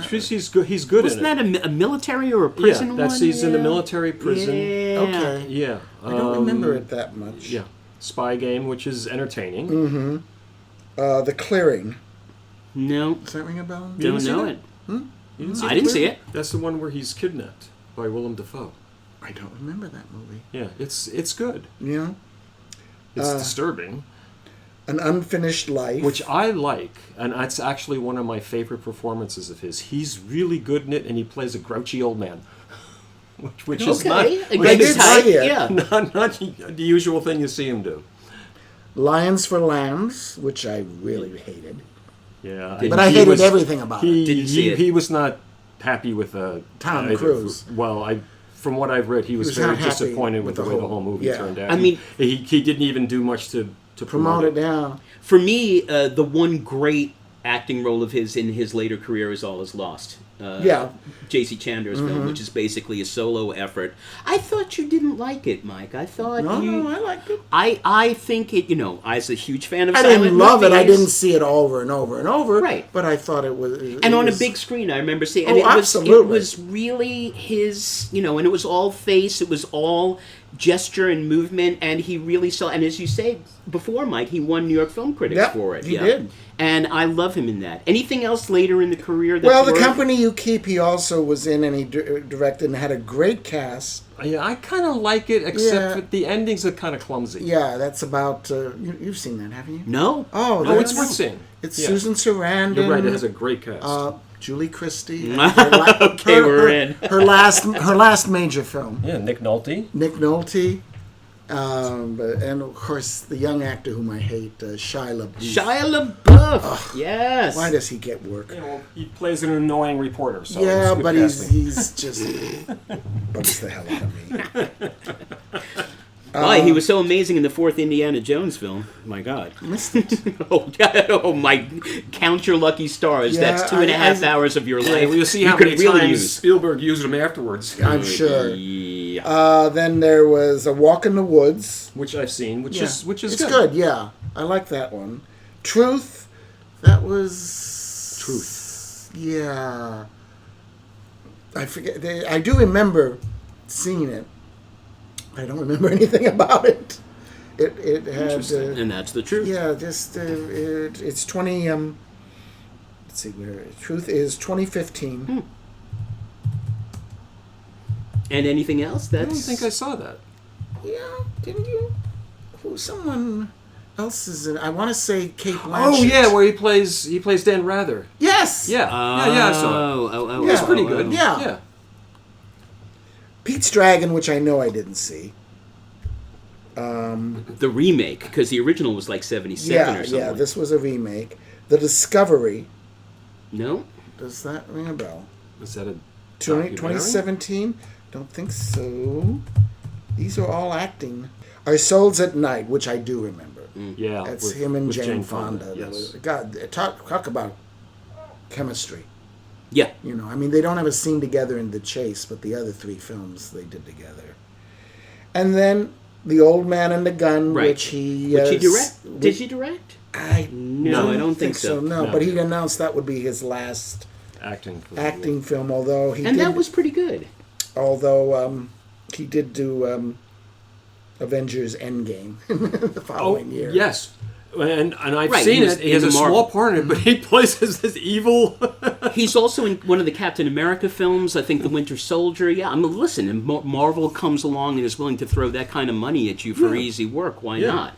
Speaker 3: He's good. He's good
Speaker 2: Wasn't
Speaker 3: in it.
Speaker 2: that a military or a prison
Speaker 3: yeah,
Speaker 2: one?
Speaker 3: that's he's in the military prison.
Speaker 2: Yeah.
Speaker 1: Okay.
Speaker 3: Yeah.
Speaker 1: I don't remember it that much.
Speaker 3: Yeah. Spy Game, which is entertaining.
Speaker 1: The Clearing.
Speaker 2: No,
Speaker 1: Does that ring a bell?
Speaker 3: didn't
Speaker 2: don't
Speaker 3: see
Speaker 2: know
Speaker 3: that?
Speaker 2: it.
Speaker 3: You didn't see
Speaker 2: I
Speaker 3: The
Speaker 2: didn't see
Speaker 3: Clearing?
Speaker 2: it.
Speaker 3: That's the one where he's kidnapped by Willem Dafoe.
Speaker 1: I don't remember that movie.
Speaker 3: Yeah, it's good.
Speaker 1: Yeah.
Speaker 3: It's disturbing,
Speaker 1: An Unfinished Life.
Speaker 3: which I like, and that's actually one of my favorite performances of his. He's really good in it, and he plays a grouchy old man, which is not
Speaker 2: Okay,
Speaker 1: I
Speaker 2: again,
Speaker 1: did
Speaker 2: type,
Speaker 1: see it.
Speaker 2: yeah.
Speaker 3: not the usual thing you see him do.
Speaker 1: Lions for Lambs, which I really hated.
Speaker 3: Yeah,
Speaker 1: But I hated everything about it.
Speaker 2: Didn't see it.
Speaker 3: He was not happy with
Speaker 1: Tom
Speaker 3: either.
Speaker 1: Cruise.
Speaker 3: Well, from what I've read, he was
Speaker 1: was
Speaker 3: very
Speaker 1: not happy
Speaker 3: disappointed with the way the whole movie
Speaker 1: yeah.
Speaker 3: turned out.
Speaker 2: I mean-
Speaker 3: he didn't even do much to
Speaker 1: Promote it down.
Speaker 2: For me, the one great acting role of his in his later career is All Is Lost.
Speaker 1: Yeah.
Speaker 2: J.C. Chandler's film, which is basically a solo effort. I thought you didn't like it, Mike. I thought
Speaker 1: No, I liked it.
Speaker 2: I think it. I was a huge fan of.
Speaker 1: I
Speaker 2: silent
Speaker 1: didn't love it. I
Speaker 2: movies.
Speaker 1: didn't see it over and over and over.
Speaker 2: Right.
Speaker 1: But I thought it was.
Speaker 2: And on a big screen, I remember seeing. And
Speaker 1: Oh,
Speaker 2: it
Speaker 1: absolutely.
Speaker 2: was really his. And it was all face. It was all gesture and movement, and he really saw. And as you say before, Mike, he won New York Film Critics
Speaker 1: Yep,
Speaker 2: for it.
Speaker 1: he did.
Speaker 2: And I love him in that. Anything else later in the career? That's
Speaker 1: Well, The
Speaker 2: worth-
Speaker 1: Company You Keep, he also was in, and he directed and had a great cast.
Speaker 3: Yeah, I kind of like it, except
Speaker 1: Yeah.
Speaker 3: that the endings are kind of clumsy.
Speaker 1: Yeah, that's about. You've seen that, haven't you?
Speaker 2: No.
Speaker 1: Oh,
Speaker 3: Oh, it's
Speaker 1: that's-
Speaker 3: worth seeing.
Speaker 1: It's
Speaker 3: Yeah.
Speaker 1: Susan Sarandon.
Speaker 3: You're right. It has a great cast.
Speaker 1: Julie Christie.
Speaker 2: Okay, we're in.
Speaker 1: Her last major film.
Speaker 3: yeah, Nick Nolte.
Speaker 1: Nick Nolte. And of course, the young actor whom I hate, Shia LaBeouf.
Speaker 2: Shia LaBeouf. Yes.
Speaker 1: Why does he get work?
Speaker 3: You know, he plays an annoying reporter. So
Speaker 1: Yeah,
Speaker 3: it's good
Speaker 1: but
Speaker 3: casting.
Speaker 1: he's just bugs the hell out of me.
Speaker 2: Why? He was so amazing in the fourth Indiana Jones film. My God.
Speaker 1: Missed it.
Speaker 2: Oh my! Count your lucky stars.
Speaker 1: Yeah,
Speaker 2: That's 2.5 hours of your life.
Speaker 3: We'll see
Speaker 2: you
Speaker 3: how
Speaker 2: could
Speaker 3: many
Speaker 2: really
Speaker 3: times
Speaker 2: use.
Speaker 3: Spielberg used him afterwards.
Speaker 1: I'm sure.
Speaker 2: Yeah.
Speaker 1: Then there was A Walk in the Woods.
Speaker 3: Which I've seen, which
Speaker 1: Yeah.
Speaker 3: is
Speaker 1: It's good. Yeah, I like that one. Truth. That was
Speaker 3: Truth.
Speaker 1: Yeah. I forget. I do remember seeing it. I don't remember anything about it. It had.
Speaker 2: And that's the truth.
Speaker 1: Yeah, just it's 20. Let's see where Truth is 2015.
Speaker 2: And anything else?
Speaker 3: I
Speaker 2: That's.
Speaker 3: don't think I saw that.
Speaker 1: Yeah, didn't you? Someone else is in. I want to say Kate Blanchett.
Speaker 3: Oh yeah, where he plays Dan Rather.
Speaker 1: Yes.
Speaker 3: Yeah, yeah, I saw it.
Speaker 2: Oh,
Speaker 1: Yeah.
Speaker 3: It's pretty good.
Speaker 1: Yeah.
Speaker 3: yeah.
Speaker 1: Pete's Dragon, which I know I didn't see.
Speaker 2: The remake, because the original was like 77
Speaker 1: Yeah,
Speaker 2: or something.
Speaker 1: yeah. This was a remake. The Discovery.
Speaker 2: No?
Speaker 1: Does that ring a bell?
Speaker 3: Is that a
Speaker 1: 2017? Don't think so. These are all acting. Our Souls at Night, which I do remember.
Speaker 3: Yeah,
Speaker 1: That's
Speaker 3: with-
Speaker 1: him and
Speaker 3: with
Speaker 1: Jane Fonda. That
Speaker 3: Yes.
Speaker 1: was- God, talk about chemistry.
Speaker 2: Yeah.
Speaker 1: You know, I mean, they don't have a scene together in The Chase, but the other three films they did together. And then The Old Man and the Gun,
Speaker 2: Right.
Speaker 1: which he...
Speaker 2: Did he direct? Did he direct?
Speaker 1: No,
Speaker 2: I don't think so.
Speaker 1: No,
Speaker 3: No.
Speaker 1: but he announced that would be his last acting film, although he
Speaker 2: And
Speaker 1: did...
Speaker 2: that was pretty good.
Speaker 1: Although he did do Avengers Endgame the following year.
Speaker 3: Yes. And I've
Speaker 2: Right,
Speaker 3: seen
Speaker 2: he was
Speaker 3: it. He
Speaker 2: in
Speaker 3: has
Speaker 2: the
Speaker 3: a small part in it, but he plays as this evil.
Speaker 2: He's also in one of the Captain America films, I think The Winter Soldier. Yeah, listen, and Marvel comes along and is willing to throw that kind of money at you for easy work. Why not?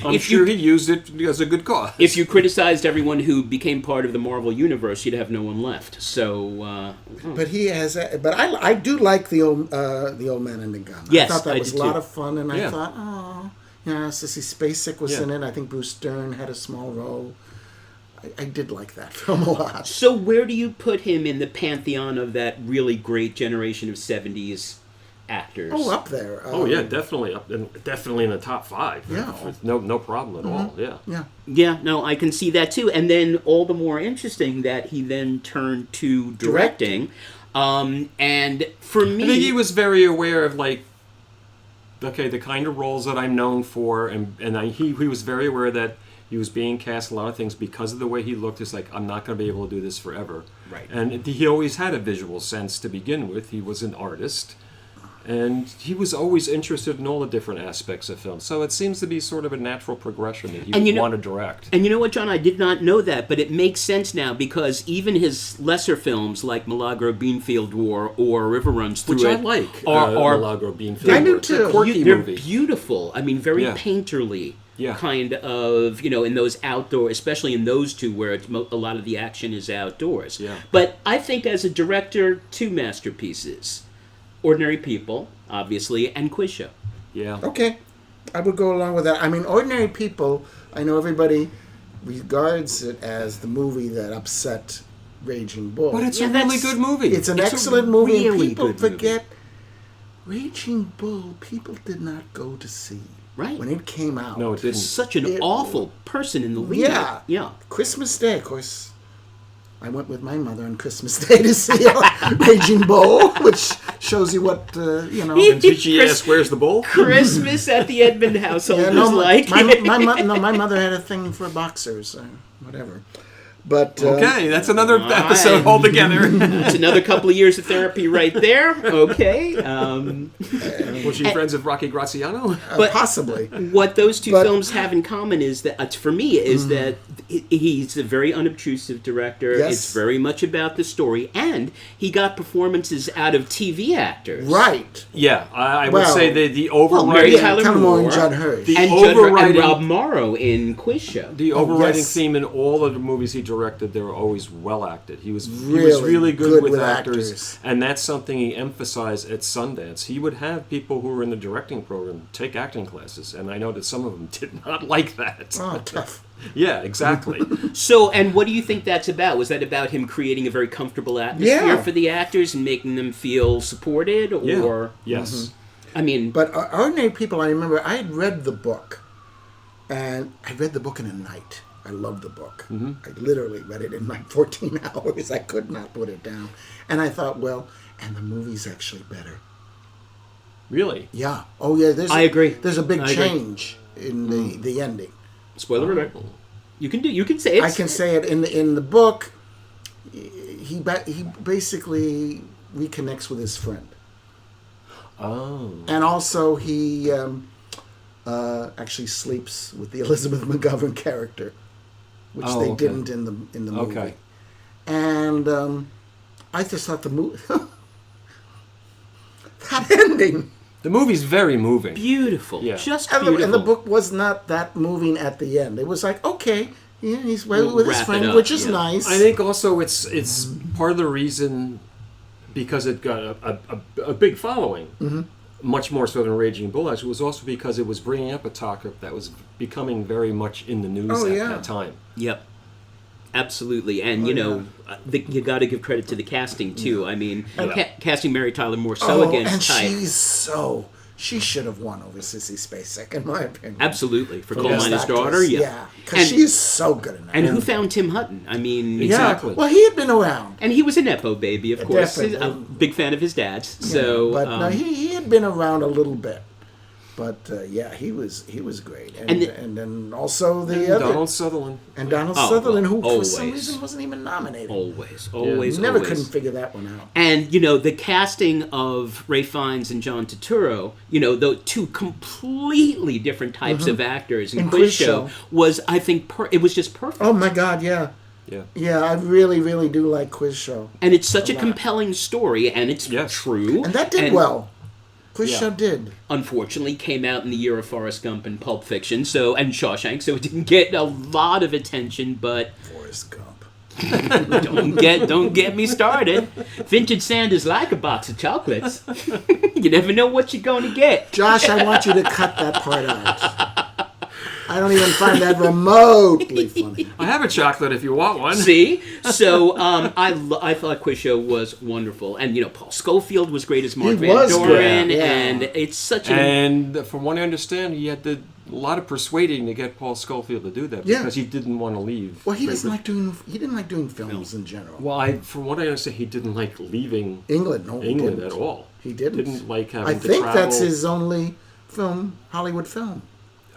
Speaker 3: I'm sure he used it as a good cause.
Speaker 2: If you criticized everyone who became part of the Marvel universe, you'd have no one left. So,
Speaker 1: But he has, but I do like the old Man and the Gun.
Speaker 2: Yes,
Speaker 1: I thought that
Speaker 2: I
Speaker 1: was a
Speaker 2: did
Speaker 1: lot
Speaker 2: too.
Speaker 1: of fun, and I
Speaker 3: Yeah.
Speaker 1: thought, oh, yeah, Sissy Spacek was
Speaker 3: Yeah.
Speaker 1: in it. I think Bruce Dern had a small role. I did like that film a lot.
Speaker 2: so where do you put him in the pantheon of that really great generation of '70s actors?
Speaker 1: Oh, up there.
Speaker 3: Oh yeah, definitely definitely in the top 5.
Speaker 1: Yeah.
Speaker 3: No problem at all. Yeah.
Speaker 1: Yeah.
Speaker 2: Yeah, no, I can see that too. And then all the more interesting that he then turned to directing. And for me,
Speaker 3: I think he was very aware of the kind of roles that I'm known for, and he was very aware that he was being cast a lot of things because of the way he looked. It's like, I'm not going to be able to do this forever.
Speaker 2: Right.
Speaker 3: And he always had a visual sense to begin with. He was an artist. And he was always interested in all the different aspects of film. So it seems to be sort of a natural progression that he would want to direct.
Speaker 2: And you know what, John? I did not know that, but it makes sense now because even his lesser films like Milagro Beanfield War or River Runs Through
Speaker 3: Which I
Speaker 2: It
Speaker 3: like,
Speaker 2: are
Speaker 3: Milagro Beanfield.
Speaker 1: I do
Speaker 3: It's a
Speaker 1: too.
Speaker 3: quirky
Speaker 2: they're
Speaker 3: movie.
Speaker 2: beautiful. I mean, very
Speaker 3: Yeah.
Speaker 2: painterly.
Speaker 3: Yeah.
Speaker 2: Kind of, in those outdoor, especially in those two where a lot of the action is outdoors.
Speaker 3: Yeah.
Speaker 2: But I think as a director, 2 masterpieces. Ordinary People, obviously, and Quiz Show.
Speaker 3: Yeah.
Speaker 1: Okay. I would go along with that. I mean, Ordinary People, I know everybody regards it as the movie that upset Raging Bull.
Speaker 3: But it's
Speaker 2: Yeah,
Speaker 3: a really
Speaker 2: that's-
Speaker 3: good movie.
Speaker 1: It's an
Speaker 2: It's a
Speaker 1: excellent movie, and
Speaker 2: really
Speaker 1: people
Speaker 2: good movie.
Speaker 1: forget Raging Bull. People did not go to see
Speaker 2: Right.
Speaker 1: when it came out.
Speaker 3: No, it didn't.
Speaker 2: Such an
Speaker 1: It-
Speaker 2: awful person in the lead.
Speaker 1: Yeah.
Speaker 2: Yeah.
Speaker 1: Christmas Day, of course. I went with my mother on Christmas Day to see Raging Bull, which shows you what
Speaker 3: And did she ask, where's the bowl?
Speaker 2: Christmas at the Edmund household
Speaker 1: Yeah,
Speaker 2: was like.
Speaker 1: my mother had a thing for boxers, whatever. But
Speaker 3: Okay, that's another episode altogether.
Speaker 2: It's another couple of years of therapy right there. Okay.
Speaker 3: Was she friends with Rocky Graziano?
Speaker 2: but-
Speaker 1: possibly.
Speaker 2: What those two
Speaker 1: But-
Speaker 2: films have in common is that, for me, is that he's a very unobtrusive director.
Speaker 1: Yes.
Speaker 2: It's very much about the story, and he got performances out of TV actors.
Speaker 1: Right.
Speaker 3: Yeah, I would
Speaker 1: Well-
Speaker 3: say the
Speaker 2: Mary
Speaker 3: overriding
Speaker 2: Tyler
Speaker 1: Tyler Moore and
Speaker 2: Moore.
Speaker 1: Judd Hirsch.
Speaker 3: The
Speaker 2: And,
Speaker 3: overriding-
Speaker 2: Rob Morrow in Quiz Show.
Speaker 3: the overriding
Speaker 1: yes.
Speaker 3: theme in all of the movies he directed, they were always well acted. He was
Speaker 1: Really
Speaker 3: really good,
Speaker 1: good
Speaker 3: with
Speaker 1: with
Speaker 3: actors,
Speaker 1: actors.
Speaker 3: and that's something he emphasized at Sundance. He would have people who were in the directing program take acting classes, and I know that some of them did not like that.
Speaker 1: Oh, tough.
Speaker 3: Yeah, exactly.
Speaker 2: So, and what do you think that's about? Was that about him creating a very comfortable atmosphere
Speaker 1: Yeah.
Speaker 2: for the actors and making them feel supported?
Speaker 3: Yeah.
Speaker 2: Or,
Speaker 3: Yes.
Speaker 2: I mean,
Speaker 1: But Ordinary People, I remember I had read the book, and I read the book in a night. I loved the book.
Speaker 3: Mm-hmm.
Speaker 1: I literally read it in like 14 hours. I could not put it down. And I thought, well, and the movie's actually better.
Speaker 3: Really?
Speaker 1: Yeah. Oh, yeah.
Speaker 2: I agree.
Speaker 1: There's a big
Speaker 2: I agree.
Speaker 1: change in the ending.
Speaker 2: spoiler alert. You can say it.
Speaker 1: I can say it in the book. He basically reconnects with his friend,
Speaker 3: Oh.
Speaker 1: and also he actually sleeps with the Elizabeth McGovern character, which
Speaker 3: Oh,
Speaker 1: they
Speaker 3: okay.
Speaker 1: didn't in the movie.
Speaker 3: Okay.
Speaker 1: And I just thought the movie that ending.
Speaker 3: The movie's very moving.
Speaker 2: Beautiful.
Speaker 3: Yeah.
Speaker 2: Just
Speaker 1: And
Speaker 2: beautiful.
Speaker 1: the book was not that moving at the end. It was like, okay, yeah, he's with his
Speaker 2: wrap it
Speaker 1: friend,
Speaker 2: up,
Speaker 1: which is
Speaker 2: yeah.
Speaker 1: nice.
Speaker 3: I think also it's part of the reason because it got a big following, much more so than Raging Bull. It was also because it was bringing up a topic that was becoming very much in the news
Speaker 1: Oh,
Speaker 3: at
Speaker 1: yeah.
Speaker 3: that time.
Speaker 2: Yep. Absolutely. And,
Speaker 1: Oh,
Speaker 2: you got to give credit to the casting, too. I mean, casting Mary Tyler Moore
Speaker 1: Oh,
Speaker 2: against
Speaker 1: and
Speaker 2: type.
Speaker 1: she should have won over Sissy Spacek, in my opinion.
Speaker 2: Absolutely. For
Speaker 1: For
Speaker 2: Coal
Speaker 1: best
Speaker 2: Miner's
Speaker 1: actress.
Speaker 2: Daughter, yeah.
Speaker 1: Yeah, because
Speaker 2: And-
Speaker 1: she's so good in that.
Speaker 2: And who found Tim Hutton? I mean,
Speaker 3: Exactly.
Speaker 1: Yeah, well, he had been around.
Speaker 2: And he was a Nepo baby, of course.
Speaker 1: Definitely.
Speaker 2: I'm a big fan of his dad's. So,
Speaker 1: But no, he had been around a little bit. But yeah, he was great, and then also the other
Speaker 3: Donald Sutherland.
Speaker 1: and Donald
Speaker 2: Oh,
Speaker 1: Sutherland, who
Speaker 2: well,
Speaker 1: for some
Speaker 2: always.
Speaker 1: reason wasn't even nominated.
Speaker 2: always,
Speaker 1: Never
Speaker 2: always.
Speaker 1: couldn't figure that one out.
Speaker 2: And, the casting of Ray Fiennes and John Turturro, the two completely different types of actors in
Speaker 1: In
Speaker 2: Quiz
Speaker 1: Quiz
Speaker 2: Show
Speaker 1: Show.
Speaker 2: was, I think, it was just perfect.
Speaker 1: Oh my God, yeah,
Speaker 3: Yeah.
Speaker 1: yeah, I really, really do like Quiz Show,
Speaker 2: And it's such a compelling story, and it's
Speaker 3: Yes.
Speaker 2: true.
Speaker 1: and that did well. Quiz
Speaker 3: Yeah.
Speaker 1: Show did.
Speaker 2: Unfortunately, came out in the year of Forrest Gump and Pulp Fiction, and Shawshank, so it didn't get a lot of attention. But
Speaker 1: Forrest Gump.
Speaker 2: don't get me started. Vintage Sand is like a box of chocolates. You never know what you're going to get.
Speaker 1: Josh, I want you to cut that part out. I don't even find that remotely funny.
Speaker 3: I have a chocolate if you want one.
Speaker 2: See, so I thought Quiz Show was wonderful, and Paul Schofield was great as Mark
Speaker 1: He
Speaker 2: Van
Speaker 1: was
Speaker 2: Doren,
Speaker 1: great, yeah.
Speaker 2: and it's such a
Speaker 3: And from what I understand, he had a lot of persuading to get Paul Schofield to do that
Speaker 1: Yeah.
Speaker 3: because he didn't want to leave.
Speaker 1: Well, he
Speaker 3: Great
Speaker 1: didn't
Speaker 3: Britain.
Speaker 1: like doing films in general.
Speaker 3: Well, from what I understand, he didn't like leaving
Speaker 1: England, no, he
Speaker 3: England
Speaker 1: didn't.
Speaker 3: at all.
Speaker 1: He didn't.
Speaker 3: Didn't like having
Speaker 1: I
Speaker 3: to
Speaker 1: think
Speaker 3: travel
Speaker 1: that's his only Hollywood film.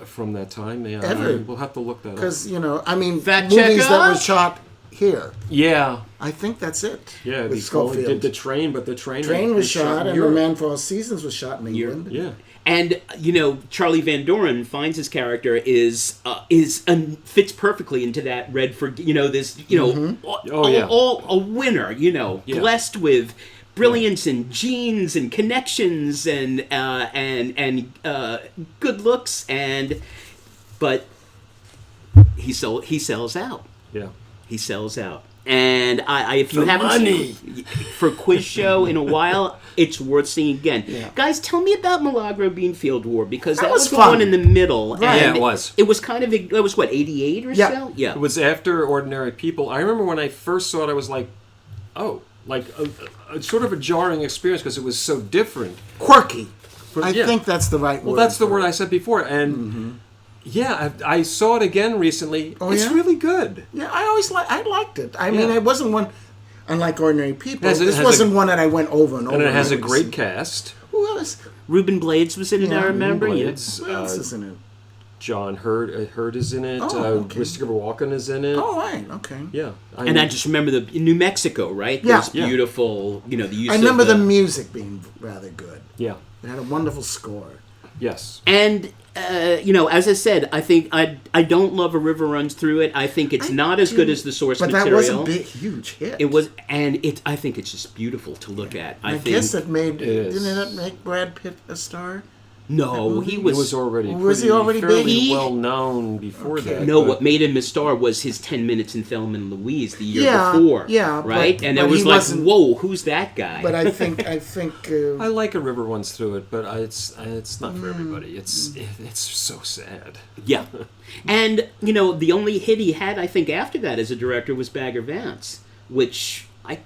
Speaker 3: from that time. Yeah,
Speaker 1: Ever.
Speaker 3: we'll have to look that up.
Speaker 1: Because, I mean,
Speaker 2: Fact
Speaker 1: movies
Speaker 2: checker?
Speaker 1: that were shot here.
Speaker 3: Yeah,
Speaker 1: I think that's it.
Speaker 3: yeah.
Speaker 1: With
Speaker 3: They
Speaker 1: Schofield.
Speaker 3: did the train, but the train
Speaker 1: Train was shot,
Speaker 3: in
Speaker 1: and The
Speaker 3: Europe.
Speaker 1: Man for All Seasons was shot in England.
Speaker 3: Yeah.
Speaker 2: And Charlie Van Doren finds his character is fits perfectly into that Redford. This
Speaker 3: Oh, yeah.
Speaker 2: all a winner.
Speaker 3: Yeah.
Speaker 2: Blessed with brilliance and genes and connections and good looks but he sells out.
Speaker 3: Yeah.
Speaker 2: He sells out. And if you
Speaker 1: For
Speaker 2: haven't
Speaker 1: money.
Speaker 2: seen for Quiz Show in a while, it's worth seeing again.
Speaker 1: Yeah.
Speaker 2: Guys, tell me about Milagro Bean Field War, because that
Speaker 1: was
Speaker 2: was the
Speaker 1: fun.
Speaker 2: one in the middle.
Speaker 1: Right.
Speaker 2: And
Speaker 3: Yeah, it was.
Speaker 2: It was kind of, it was what, 88 or
Speaker 1: Yeah.
Speaker 2: so? Yeah.
Speaker 3: It was after Ordinary People. I remember when I first saw it, I was like, oh, like a sort of a jarring experience because it was so different.
Speaker 1: Quirky. I
Speaker 3: yeah.
Speaker 1: think that's the right word.
Speaker 3: Well, that's the
Speaker 1: for
Speaker 3: word
Speaker 1: it.
Speaker 3: I said before. And yeah, I saw it again recently.
Speaker 1: Oh,
Speaker 3: it's
Speaker 1: yeah?
Speaker 3: really good.
Speaker 1: Yeah, I liked it. I mean,
Speaker 3: Yeah.
Speaker 1: it wasn't one, unlike Ordinary People,
Speaker 3: It
Speaker 1: this
Speaker 3: has
Speaker 1: wasn't one that I went over and over.
Speaker 3: And it has a
Speaker 1: over to
Speaker 3: great
Speaker 1: see.
Speaker 3: cast.
Speaker 1: Who else?
Speaker 2: Ruben Blades was in it, I
Speaker 1: Yeah,
Speaker 2: remember.
Speaker 3: Ruben
Speaker 2: Yeah.
Speaker 3: Blades.
Speaker 1: Who else is in it?
Speaker 3: John Hurt is in it.
Speaker 1: Oh, okay.
Speaker 3: Christopher Walken is in it.
Speaker 1: Oh, right, okay.
Speaker 3: Yeah.
Speaker 2: And I just remember in New Mexico, right?
Speaker 1: Yeah.
Speaker 2: Those
Speaker 3: Yeah.
Speaker 2: beautiful, the use
Speaker 1: I remember
Speaker 2: of
Speaker 1: the music being rather good.
Speaker 3: Yeah.
Speaker 1: It had a wonderful score.
Speaker 3: Yes.
Speaker 2: And as I said, I think I don't love A River Runs Through It. I think it's not as good as the source
Speaker 1: but
Speaker 2: material.
Speaker 1: that was a big, huge hit.
Speaker 2: It was, and I think it's just beautiful to look at.
Speaker 1: I
Speaker 2: think
Speaker 1: guess it made.
Speaker 3: is.
Speaker 1: Didn't it make Brad Pitt a star?
Speaker 2: No, he
Speaker 3: He
Speaker 2: was.
Speaker 3: was already
Speaker 1: Was he
Speaker 3: pretty-
Speaker 1: already
Speaker 3: fairly
Speaker 1: big?
Speaker 3: well known before
Speaker 1: Okay.
Speaker 3: that.
Speaker 2: No,
Speaker 3: but-
Speaker 2: what made him a star was his 10 minutes in Thelma and Louise the year
Speaker 1: Yeah,
Speaker 2: before.
Speaker 1: yeah,
Speaker 2: right?
Speaker 1: but-
Speaker 2: And
Speaker 1: but
Speaker 2: it was
Speaker 1: he
Speaker 2: like,
Speaker 1: wasn't-
Speaker 2: whoa, who's that guy?
Speaker 1: But I think
Speaker 3: I like A River Runs Through It, but it's not for everybody. It's so sad.
Speaker 2: Yeah. And, the only hit he had, I think, after that as a director was Bagger Vance, which I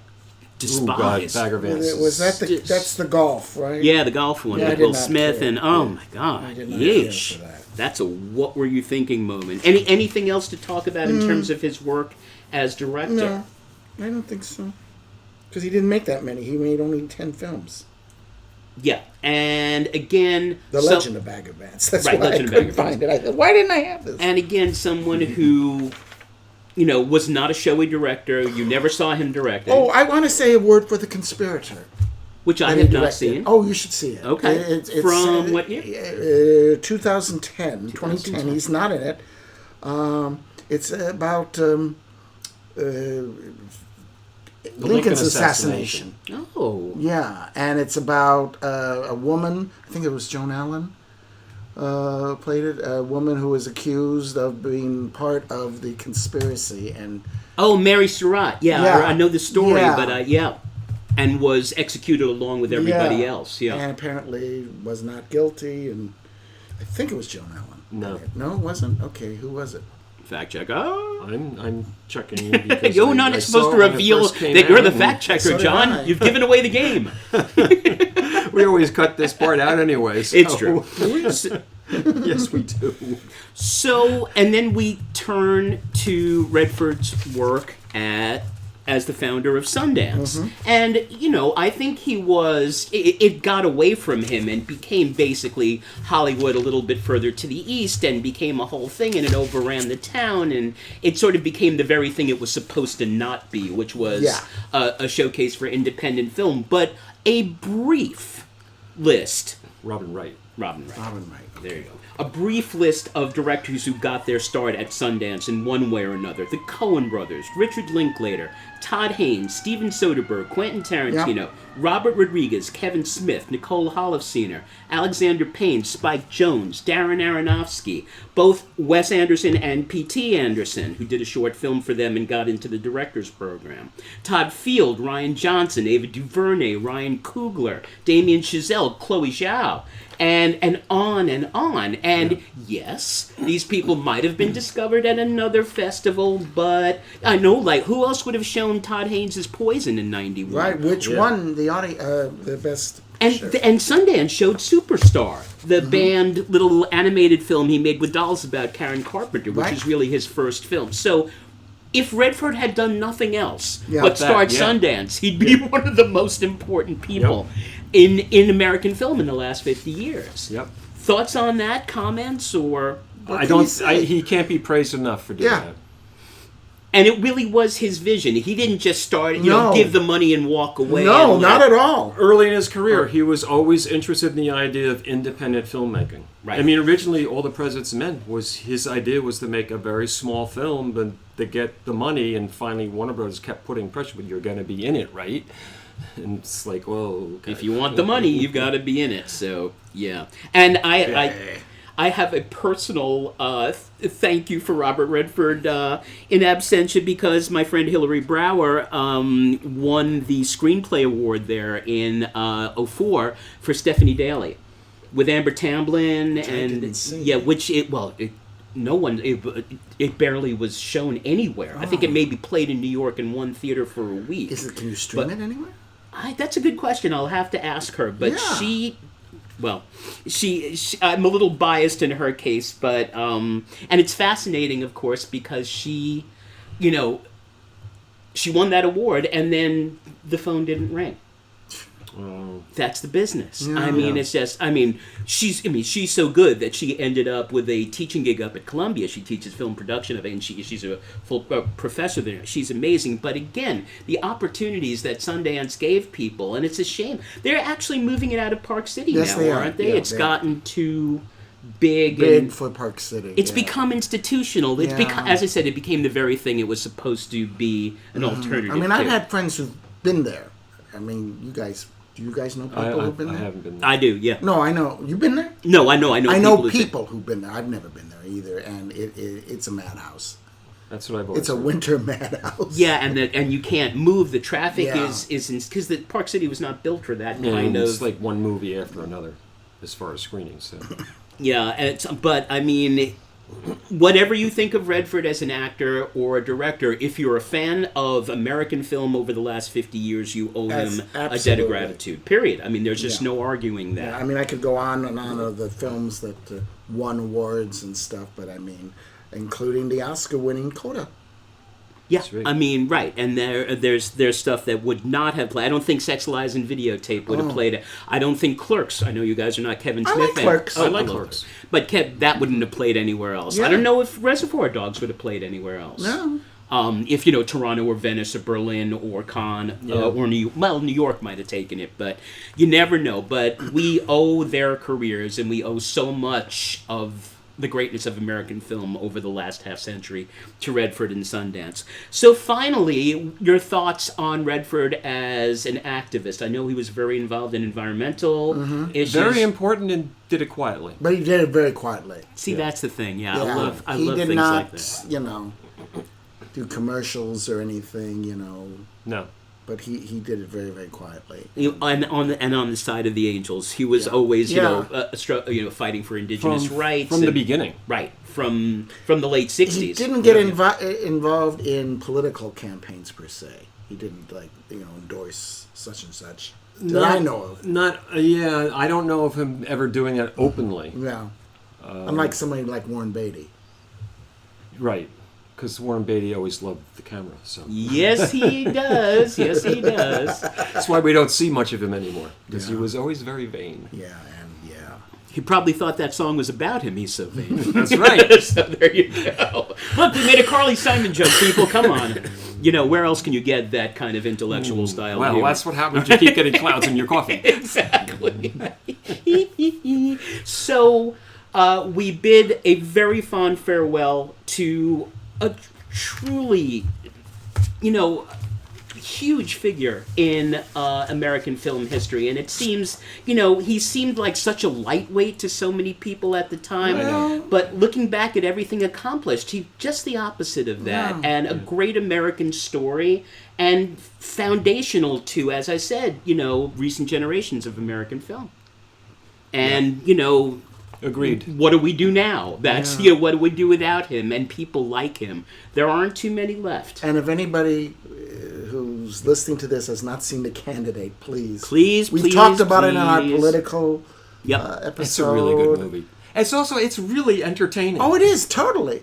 Speaker 2: despise.
Speaker 3: Bagger Vance.
Speaker 1: was that that's the golf, right?
Speaker 2: Yeah, the golf one
Speaker 1: Yeah, I
Speaker 2: with
Speaker 1: did
Speaker 2: Will
Speaker 1: not
Speaker 2: Smith,
Speaker 1: care.
Speaker 2: and oh my God,
Speaker 1: I did not care
Speaker 2: yeesh.
Speaker 1: for that.
Speaker 2: That's a what were you thinking moment. Anything else to talk about in terms of his work as director?
Speaker 1: No, I don't think so. Because he didn't make that many. He made only 10 films.
Speaker 2: Yeah, and again,
Speaker 1: The Legend of Bagger Vance. That's
Speaker 2: Right,
Speaker 1: why
Speaker 2: Legend
Speaker 1: I
Speaker 2: of
Speaker 1: couldn't
Speaker 2: Bagger
Speaker 1: find it. I thought, why didn't I have this?
Speaker 2: and again, someone who, was not a showy director. You never saw him direct,
Speaker 1: Oh, I want to say a word for The Conspirator.
Speaker 2: which I
Speaker 1: that he
Speaker 2: have not
Speaker 1: directed.
Speaker 2: seen.
Speaker 1: Oh, you should see it.
Speaker 2: Okay.
Speaker 1: It's,
Speaker 2: From what year?
Speaker 1: 2010. 2010. He's not in it. It's about Lincoln's assassination.
Speaker 2: Oh,
Speaker 1: Yeah, and it's about a woman, I think it was Joan Allen played it, a woman who was accused of being part of the conspiracy. And
Speaker 2: Mary Surratt. Yeah,
Speaker 1: Yeah.
Speaker 2: I know the story,
Speaker 1: Yeah.
Speaker 2: but and was executed along with everybody else. Yeah.
Speaker 1: And apparently was not guilty, and I think it was Joan Allen.
Speaker 3: No.
Speaker 1: No, it wasn't? Okay, who was it?
Speaker 2: Fact check. Oh.
Speaker 3: I'm checking because
Speaker 2: You're
Speaker 3: I
Speaker 2: not
Speaker 3: saw
Speaker 2: supposed
Speaker 3: it
Speaker 2: to
Speaker 3: when it
Speaker 2: reveal
Speaker 3: first came
Speaker 2: that you're
Speaker 3: out,
Speaker 2: the
Speaker 3: and
Speaker 2: fact checker,
Speaker 1: So did
Speaker 2: John.
Speaker 1: I.
Speaker 2: You've given away the game.
Speaker 3: We always cut this part out anyway. So.
Speaker 2: It's true.
Speaker 3: Yes, we do.
Speaker 2: So, and then we turn to Redford's work as the founder of Sundance. And, I think it got away from him and became basically Hollywood a little bit further to the east and became a whole thing, and it overran the town, and it sort of became the very thing it was supposed to not be, which was
Speaker 1: Yeah.
Speaker 2: a showcase for independent film. But a brief list.
Speaker 3: Robin Wright.
Speaker 2: Robin Wright.
Speaker 1: Robin Wright.
Speaker 2: There you go. A brief list of directors who got their start at Sundance in one way or another. The Coen brothers, Richard Linklater, Todd Haynes, Steven Soderbergh, Quentin Tarantino, Robert Rodriguez, Kevin Smith, Nicole Holofcener, Alexander Payne, Spike Jonze, Darren Aronofsky, both Wes Anderson and P.T. Anderson, who did a short film for them and got into the director's program. Todd Field, Ryan Johnson, Ava DuVernay, Ryan Coogler, Damien Chazelle, Chloe Zhao, and on and on. And yes, these people might have been discovered at another festival, but I know, who else would have shown Todd Haynes' Poison in 91?
Speaker 1: Right, which won the best picture.
Speaker 2: And Sundance showed Superstar, the banned little animated film he made with dolls about Karen Carpenter, which
Speaker 1: Right.
Speaker 2: is really his first film. So if Redford had done nothing else
Speaker 1: Yeah.
Speaker 2: but start
Speaker 3: yeah.
Speaker 2: Sundance, he'd be one of the most important people in American film in the last 50 years.
Speaker 3: Yep.
Speaker 2: Thoughts on that? Comments? Or
Speaker 3: I
Speaker 1: can
Speaker 3: don't.
Speaker 1: you say?
Speaker 3: He can't be praised enough for doing
Speaker 1: Yeah.
Speaker 3: that.
Speaker 2: And it really was his vision. He didn't just start,
Speaker 1: No.
Speaker 2: give the money and walk away.
Speaker 1: No,
Speaker 2: and
Speaker 1: not at all.
Speaker 3: Early in his career, he was always interested in the idea of independent filmmaking.
Speaker 2: Right.
Speaker 3: I mean, originally, All the President's Men was his idea was to make a very small film, but to get the money, and finally Warner Brothers kept putting pressure. But you're going to be in it, right? And it's like, well, okay.
Speaker 2: If you want the money, you've got to be in it. So yeah, and I have a personal thank you for Robert Redford in absentia, because my friend Hilary Brower won the screenplay award there in 04 for Stephanie Daly with Amber Tamblyn, and
Speaker 1: didn't see.
Speaker 2: yeah, which it barely was shown anywhere. I think it maybe played in New York in one theater for a week.
Speaker 1: Can you stream it anywhere?
Speaker 2: That's a good question. I'll have to ask her. But
Speaker 1: Yeah.
Speaker 2: she I'm a little biased in her case, but and it's fascinating, of course, because she won that award, and then the phone didn't ring. That's the business.
Speaker 1: Yeah.
Speaker 2: I mean, it's just. She's so good that she ended up with a teaching gig up at Columbia. She teaches film production of it, and she's a full professor there. She's amazing. But again, the opportunities that Sundance gave people, and it's a shame. They're actually moving it out of Park City
Speaker 1: Yes,
Speaker 2: now,
Speaker 1: they are.
Speaker 2: aren't they?
Speaker 1: Yeah,
Speaker 2: It's
Speaker 1: they are.
Speaker 2: gotten too big
Speaker 1: Big for Park City.
Speaker 2: it's
Speaker 1: yeah.
Speaker 2: become institutional. It's
Speaker 1: Yeah.
Speaker 2: as I said, it became the very thing it was supposed to be an alternative.
Speaker 1: I mean, I've
Speaker 2: to.
Speaker 1: had friends who've been there. I mean, you guys Do you guys know people who've been
Speaker 3: I
Speaker 1: there?
Speaker 3: haven't been there.
Speaker 2: I do, yeah.
Speaker 1: No, I know. You've been there?
Speaker 2: No, I know.
Speaker 1: I know
Speaker 2: who've been-
Speaker 1: people who've been there. I've never been there either, and it's a madhouse.
Speaker 3: That's what I've always
Speaker 1: It's a
Speaker 3: heard.
Speaker 1: winter madhouse.
Speaker 2: Yeah, and you can't move. The traffic
Speaker 1: Yeah.
Speaker 2: is because the Park City was not built for that
Speaker 3: Yeah,
Speaker 2: kind
Speaker 3: it's
Speaker 2: of.
Speaker 3: like one movie after another, as far as screenings. So.
Speaker 2: Yeah, but I mean, whatever you think of Redford as an actor or a director, if you're a fan of American film over the last 50 years, you owe him a debt of
Speaker 1: Absolutely.
Speaker 2: gratitude. Period. I mean, there's just
Speaker 1: Yeah.
Speaker 2: no arguing that.
Speaker 1: Yeah, I mean, I could go on and on of the films that won awards and stuff, but I mean, including the Oscar-winning Coda.
Speaker 2: Yeah,
Speaker 3: That's right.
Speaker 2: I mean, right, and there's stuff that would not have played. I don't think Sex, Lies, and Videotape would have played it. I don't think Clerks. I know you guys are not Kevin
Speaker 1: I
Speaker 2: Smith
Speaker 1: like
Speaker 2: fans.
Speaker 1: Clerks.
Speaker 2: Oh,
Speaker 3: I like
Speaker 2: love
Speaker 3: Clerks.
Speaker 2: but that wouldn't have played anywhere else. I
Speaker 1: Yeah.
Speaker 2: don't know if Reservoir Dogs would have played anywhere else.
Speaker 1: No.
Speaker 2: If Toronto or Venice or Berlin or Cannes or New York might have taken it, but you never know. But we owe their careers, and we owe so much of the greatness of American film over the last half century to Redford and Sundance. So finally, your thoughts on Redford as an activist. I know he was very involved in environmental issues.
Speaker 3: Very important, and did it quietly.
Speaker 1: But he did it very quietly.
Speaker 2: See, that's the thing. Yeah,
Speaker 1: Yeah.
Speaker 2: I
Speaker 1: he
Speaker 2: love
Speaker 1: did
Speaker 2: things
Speaker 1: not,
Speaker 2: like that.
Speaker 1: do commercials or anything,
Speaker 3: No.
Speaker 1: but he did it very, very quietly.
Speaker 2: And on the side of the Angels, he was always fighting for indigenous rights
Speaker 3: From the
Speaker 2: and-
Speaker 3: beginning.
Speaker 2: right from the late '60s.
Speaker 1: He didn't get involved in political campaigns per se. He didn't endorse such and such that I know of.
Speaker 3: Yeah, I don't know of him ever doing that openly.
Speaker 1: Yeah, unlike somebody like Warren Beatty.
Speaker 3: Right. Because Warren Beatty always loved the camera. So
Speaker 2: Yes, he does. Yes, he does.
Speaker 3: that's why we don't see much of him anymore. Because he was always very vain.
Speaker 1: Yeah.
Speaker 2: He probably thought that song was about him. He's so vain.
Speaker 3: That's right.
Speaker 2: So there you go. Look, we made a Carly Simon joke, people. Come on. Where else can you get that kind of intellectual style?
Speaker 3: Well,
Speaker 2: humor?
Speaker 3: that's what happens when you keep getting clouds in your coffee.
Speaker 2: Exactly. So we bid a very fond farewell to a truly, huge figure in American film history. And it seems, he seemed like such a lightweight to so many people at the time.
Speaker 3: I know.
Speaker 2: But looking back at everything accomplished, he's just the opposite of that.
Speaker 1: Yeah.
Speaker 2: And a great American story and foundational to, as I said, recent generations of American film. And,
Speaker 3: Agreed.
Speaker 2: what do we do now? That's, what do we do without him and people like him? There aren't too many left.
Speaker 1: And if anybody who's listening to this has not seen The Candidate, please.
Speaker 2: Please,
Speaker 1: We
Speaker 2: please,
Speaker 1: talked about it in our
Speaker 2: please.
Speaker 1: political episode.
Speaker 3: It's a really good movie. It's really entertaining.
Speaker 1: Oh, it is, totally.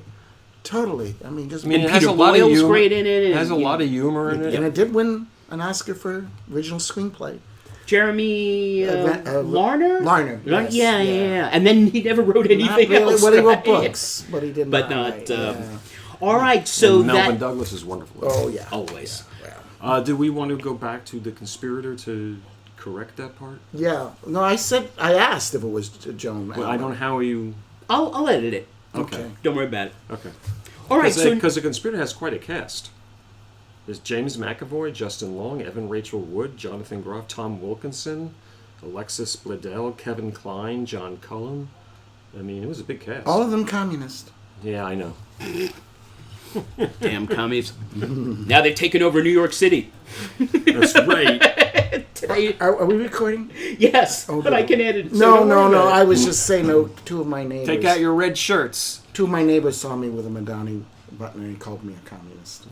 Speaker 1: I mean, just
Speaker 3: it has
Speaker 2: Peter
Speaker 3: a lot of
Speaker 2: Boyle's
Speaker 3: humor.
Speaker 2: great in it.
Speaker 3: It has a
Speaker 2: and,
Speaker 3: lot of humor in it.
Speaker 1: and it did win an Oscar for original screenplay.
Speaker 2: Jeremy Larner?
Speaker 1: Larner, yes,
Speaker 2: Yeah. And then he never wrote anything
Speaker 1: Not really.
Speaker 2: else.
Speaker 1: Well, he wrote
Speaker 2: right?
Speaker 1: books, but he did
Speaker 2: But
Speaker 1: not.
Speaker 2: not.
Speaker 1: write, yeah.
Speaker 2: All right, so
Speaker 3: And Melvin
Speaker 2: that.
Speaker 3: Douglas is wonderful.
Speaker 1: Oh yeah.
Speaker 2: Always.
Speaker 3: Do we want to go back to The Conspirator to correct that part?
Speaker 1: Yeah. No, I asked if it was Joan.
Speaker 3: Well, I don't know how you...
Speaker 2: I'll edit it.
Speaker 3: Okay.
Speaker 2: Don't worry about it.
Speaker 3: Okay.
Speaker 2: All right, so.
Speaker 3: Because The Conspirator has quite a cast. There's James McAvoy, Justin Long, Evan Rachel Wood, Jonathan Groff, Tom Wilkinson, Alexis Bledel, Kevin Kline, John Cullum. I mean, it was a big cast.
Speaker 1: All of them communist.
Speaker 3: Yeah, I know.
Speaker 2: Damn commies. Now they've taken over New York City.
Speaker 3: That's right.
Speaker 1: Are we recording?
Speaker 2: Yes,
Speaker 1: Oh,
Speaker 2: but
Speaker 1: no.
Speaker 2: I can edit it. so
Speaker 1: No,
Speaker 2: don't
Speaker 1: no,
Speaker 2: worry
Speaker 1: no.
Speaker 2: about it.
Speaker 1: I was just saying, two of my neighbors.
Speaker 3: Take out your red shirts.
Speaker 1: Two of my neighbors saw me with a Madani button and he called me a communist.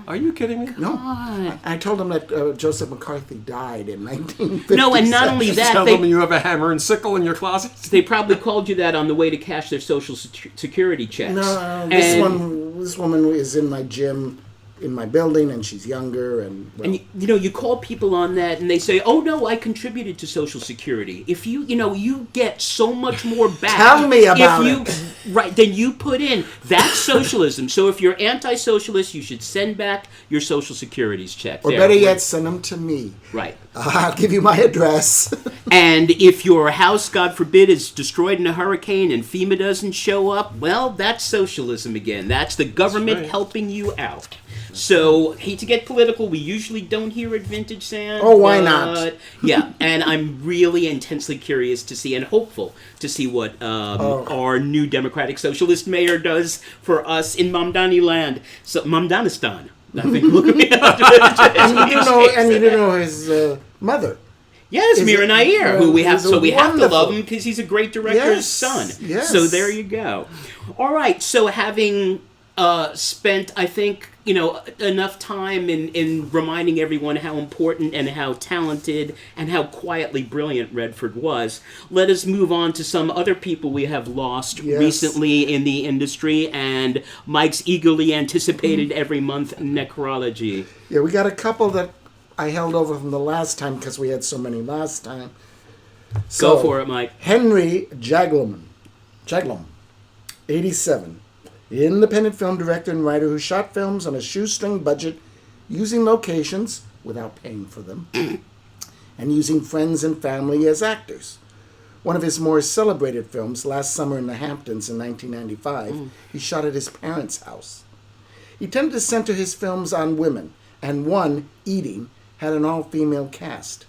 Speaker 3: Are you kidding me?
Speaker 1: No.
Speaker 2: God.
Speaker 1: I told them that Joseph McCarthy died in 1957.
Speaker 2: No, and not only that,
Speaker 3: Tell them you have a hammer and sickle in your closet.
Speaker 2: they probably called you that on the way to cash their social security checks.
Speaker 1: No,
Speaker 2: And-
Speaker 1: this woman is in my gym, in my building, and she's younger. And, well,
Speaker 2: And you call people on that, and they say, "Oh no, I contributed to Social Security." If you get so much more back.
Speaker 1: Tell me about
Speaker 2: Right, then you put in that's socialism. So if you're anti-socialist, you should send back your Social Security's check.
Speaker 1: or
Speaker 2: There.
Speaker 1: better yet, send them to me.
Speaker 2: Right.
Speaker 1: I'll give you my address.
Speaker 2: And if your house, God forbid, is destroyed in a hurricane and FEMA doesn't show up, well, that's socialism again. That's the government
Speaker 3: right.
Speaker 2: helping you out. So, hate to get political, we usually don't hear at Vintage Sand.
Speaker 1: Oh, why not?
Speaker 2: Yeah, and I'm really intensely curious to see and hopeful to see what our new Democratic Socialist mayor does for us in Mamdani land. So, Mamdanistan. I think look at me.
Speaker 1: And you didn't know his mother.
Speaker 2: Yes, Mira Nair, who we have to love him because he's a great director's son.
Speaker 1: Yes.
Speaker 2: So there you go. All right. So having spent, I think, enough time in reminding everyone how important and how talented and how quietly brilliant Redford was, let us move on to some other people we have lost recently in the industry and Mike's eagerly anticipated every month necrology.
Speaker 1: Yeah, we got a couple that I held over from the last time because we had so many last time. So,
Speaker 2: go for it, Mike.
Speaker 1: Henry Jaglom, 87. Independent film director and writer who shot films on a shoestring budget using locations without paying for them and using friends and family as actors. One of his more celebrated films, Last Summer in the Hamptons in 1995, he shot at his parents' house. He tended to center his films on women, and one, Eating, had an all-female cast.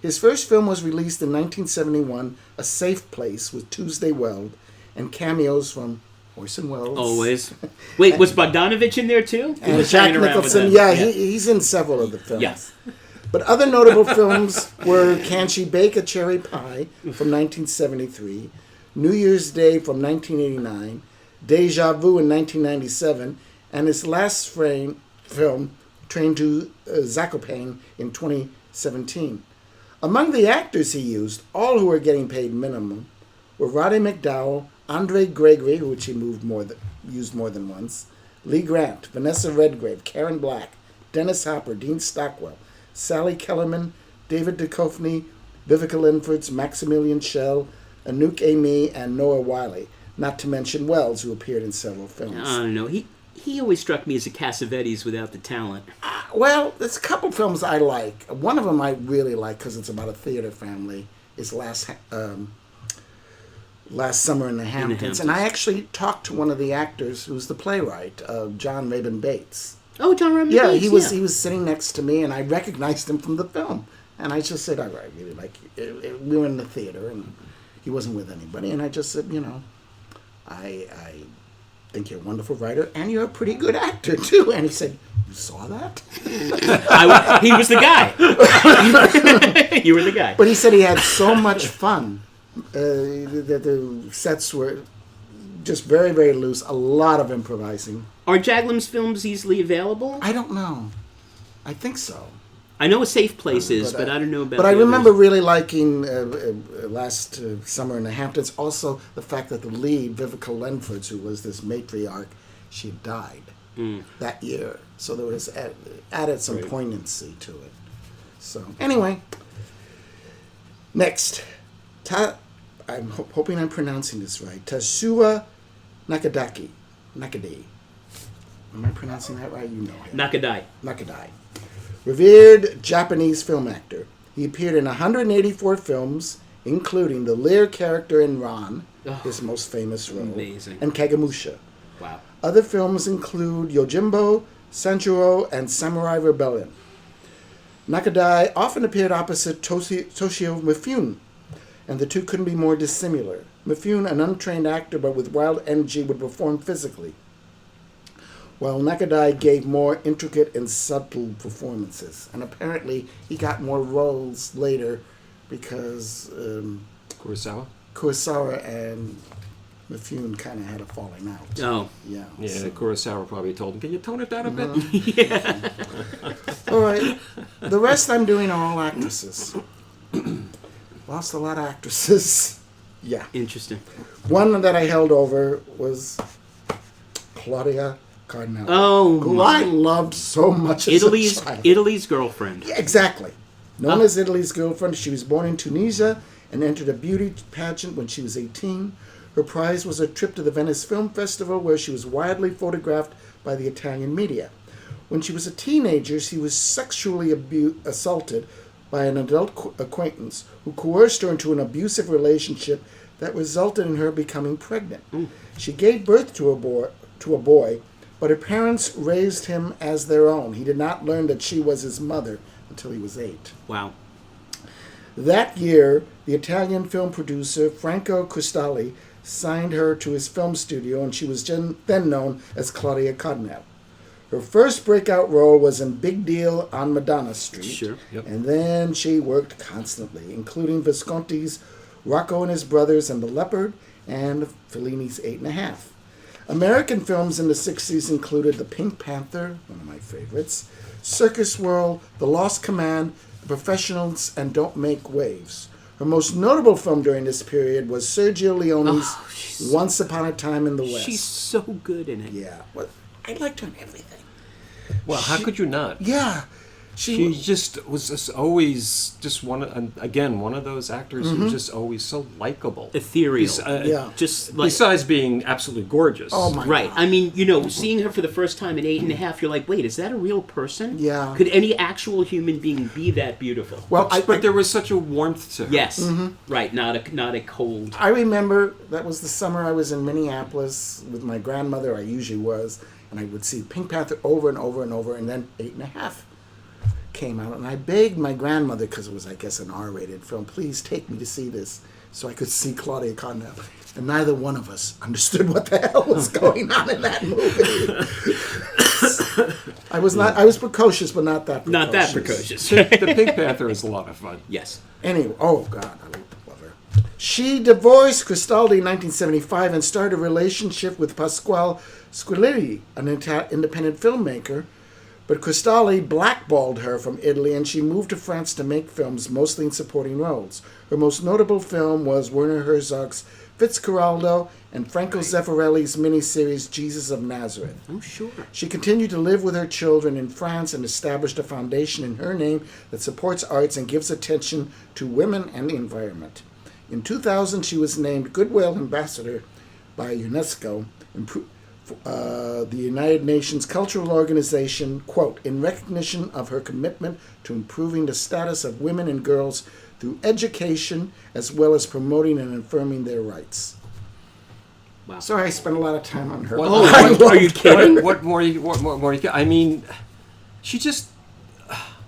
Speaker 1: His first film was released in 1971, A Safe Place with Tuesday Weld, and cameos from Orson Welles.
Speaker 2: Always. Wait, was Bogdanovich in there too?
Speaker 1: And Jack Nicholson. Yeah, he's in several of the films.
Speaker 2: Yes.
Speaker 1: But other notable films were Can She Bake a Cherry Pie from 1973, New Year's Day from 1989, Deja Vu in 1997, and his last film, Train to Zakopane in 2017. Among the actors he used, all who were getting paid minimum, were Roddy McDowell, Andre Gregory, which he used more than once, Lee Grant, Vanessa Redgrave, Karen Black, Dennis Hopper, Dean Stockwell, Sally Kellerman, David Duchovny, Vivica Linford, Maximilian Schell, Anouk Aimee, and Noah Wiley, not to mention Wells, who appeared in several films.
Speaker 2: I don't know. He always struck me as a Cassavetes without the talent.
Speaker 1: Well, there's a couple films I like. One of them I really like because it's about a theater family. Is Last Summer in the Hamptons. And I actually talked to one of the actors who's the playwright, John Rabin Bates.
Speaker 2: Oh, John Rabin Bates.
Speaker 1: He was sitting next to me, and I recognized him from the film. And I just said, I really like you. We were in the theater, and he wasn't with anybody. And I just said, I think you're a wonderful writer, and you're a pretty good actor, too. And he said, you saw that?
Speaker 2: He was the guy. You were the guy.
Speaker 1: But he said he had so much fun that the sets were just very, very loose. A lot of improvising.
Speaker 2: Are Jaglom's films easily available?
Speaker 1: I don't know. I think so.
Speaker 2: I know A Safe Place is, but I don't know about
Speaker 1: But I
Speaker 2: others.
Speaker 1: remember really liking Last Summer in the Hamptons. Also, the fact that the lead, Vivica Lenford, who was this matriarch, she had died that year. So there was added some poignancy to it. So, anyway. Next. I'm hoping I'm pronouncing this right. Tatsuya Nakadai. Am I pronouncing that right? You know him. Nakadai. Revered Japanese film actor. He appeared in 184 films, including the Lear character in Ran, his most famous role,
Speaker 2: amazing.
Speaker 1: And Kagemusha.
Speaker 2: Wow.
Speaker 1: Other films include Yojimbo, Sanjuro, and Samurai Rebellion. Nakadai often appeared opposite Toshio Mifune, and the two couldn't be more dissimilar. Mifune, an untrained actor but with wild energy, would perform physically, while Nakadai gave more intricate and subtle performances. And apparently he got more roles later because Kurosawa and Mifune kind of had a falling out.
Speaker 2: Oh.
Speaker 1: Yeah.
Speaker 3: Yeah,
Speaker 1: so.
Speaker 3: Kurosawa probably told him, can you tone it down a bit?
Speaker 2: Yeah.
Speaker 1: All right. The rest I'm doing are all actresses. Lost a lot of actresses. Yeah.
Speaker 2: Interesting.
Speaker 1: One that I held over was Claudia Cardinale.
Speaker 2: Oh,
Speaker 1: who I loved so much as a child.
Speaker 2: Italy's girlfriend.
Speaker 1: Yeah, exactly. Known as Italy's girlfriend, she was born in Tunisia and entered a beauty pageant when she was 18. Her prize was a trip to the Venice Film Festival, where she was widely photographed by the Italian media. When she was a teenager, she was sexually assaulted by an adult acquaintance who coerced her into an abusive relationship that resulted in her becoming pregnant. She gave birth to a boy, but her parents raised him as their own. He did not learn that she was his mother until he was 8.
Speaker 2: Wow.
Speaker 1: That year, the Italian film producer Franco Cristalli signed her to his film studio, and she was then known as Claudia Cardinale. Her first breakout role was in Big Deal on Madonna Street.
Speaker 2: Sure.
Speaker 3: Yep.
Speaker 1: And then she worked constantly, including Visconti's Rocco and His Brothers and the Leopard and Fellini's 8½. American films in the 60s included The Pink Panther, one of my favorites, Circus World, The Lost Command, The Professionals, and Don't Make Waves. Her most notable film during this period was Sergio Leone's Once Upon a Time in the West.
Speaker 2: She's so good in it.
Speaker 1: Yeah, well, I liked her in everything.
Speaker 3: Well, how could you not?
Speaker 1: Yeah.
Speaker 3: She just was just always just one of those actors who's just always so likable.
Speaker 2: Ethereal.
Speaker 1: Yeah.
Speaker 2: Just like,
Speaker 3: Besides being absolutely gorgeous.
Speaker 1: Oh my
Speaker 2: right.
Speaker 1: God.
Speaker 2: I mean, seeing her for the first time in 8½, you're like, wait, is that a real person?
Speaker 1: Yeah.
Speaker 2: Could any actual human being be that beautiful?
Speaker 1: Well,
Speaker 3: But there was such a warmth to her.
Speaker 2: Yes. Right. Not a cold.
Speaker 1: I remember that was the summer I was in Minneapolis with my grandmother. I usually was, and I would see Pink Panther over and over and over, and then 8½. Came out, and I begged my grandmother, because it was, I guess, an R-rated film, please take me to see this so I could see Claudia Cardinale. And neither one of us understood what the hell was going on in that movie. I was precocious, but not that precocious.
Speaker 2: Not that precocious.
Speaker 3: The Pink Panther is a lot of fun.
Speaker 2: Yes.
Speaker 1: Anyway, oh God, I love her. She divorced Cristaldi in 1975 and started a relationship with Pasquale Squillieri, an independent filmmaker. But Cristalli blackballed her from Italy, and she moved to France to make films, mostly in supporting roles. Her most notable film was Werner Herzog's Fitzcarraldo and Franco Zeffirelli's miniseries Jesus of Nazareth.
Speaker 2: Oh, sure.
Speaker 1: She continued to live with her children in France and established a foundation in her name that supports arts and gives attention to women and the environment. In 2000, she was named Goodwill Ambassador by UNESCO, the United Nations Cultural Organization, quote, in recognition of her commitment to improving the status of women and girls through education as well as promoting and affirming their rights.
Speaker 2: Wow.
Speaker 1: Sorry, I spent a lot of time on her.
Speaker 2: Are you kidding?
Speaker 3: What more? I mean, she just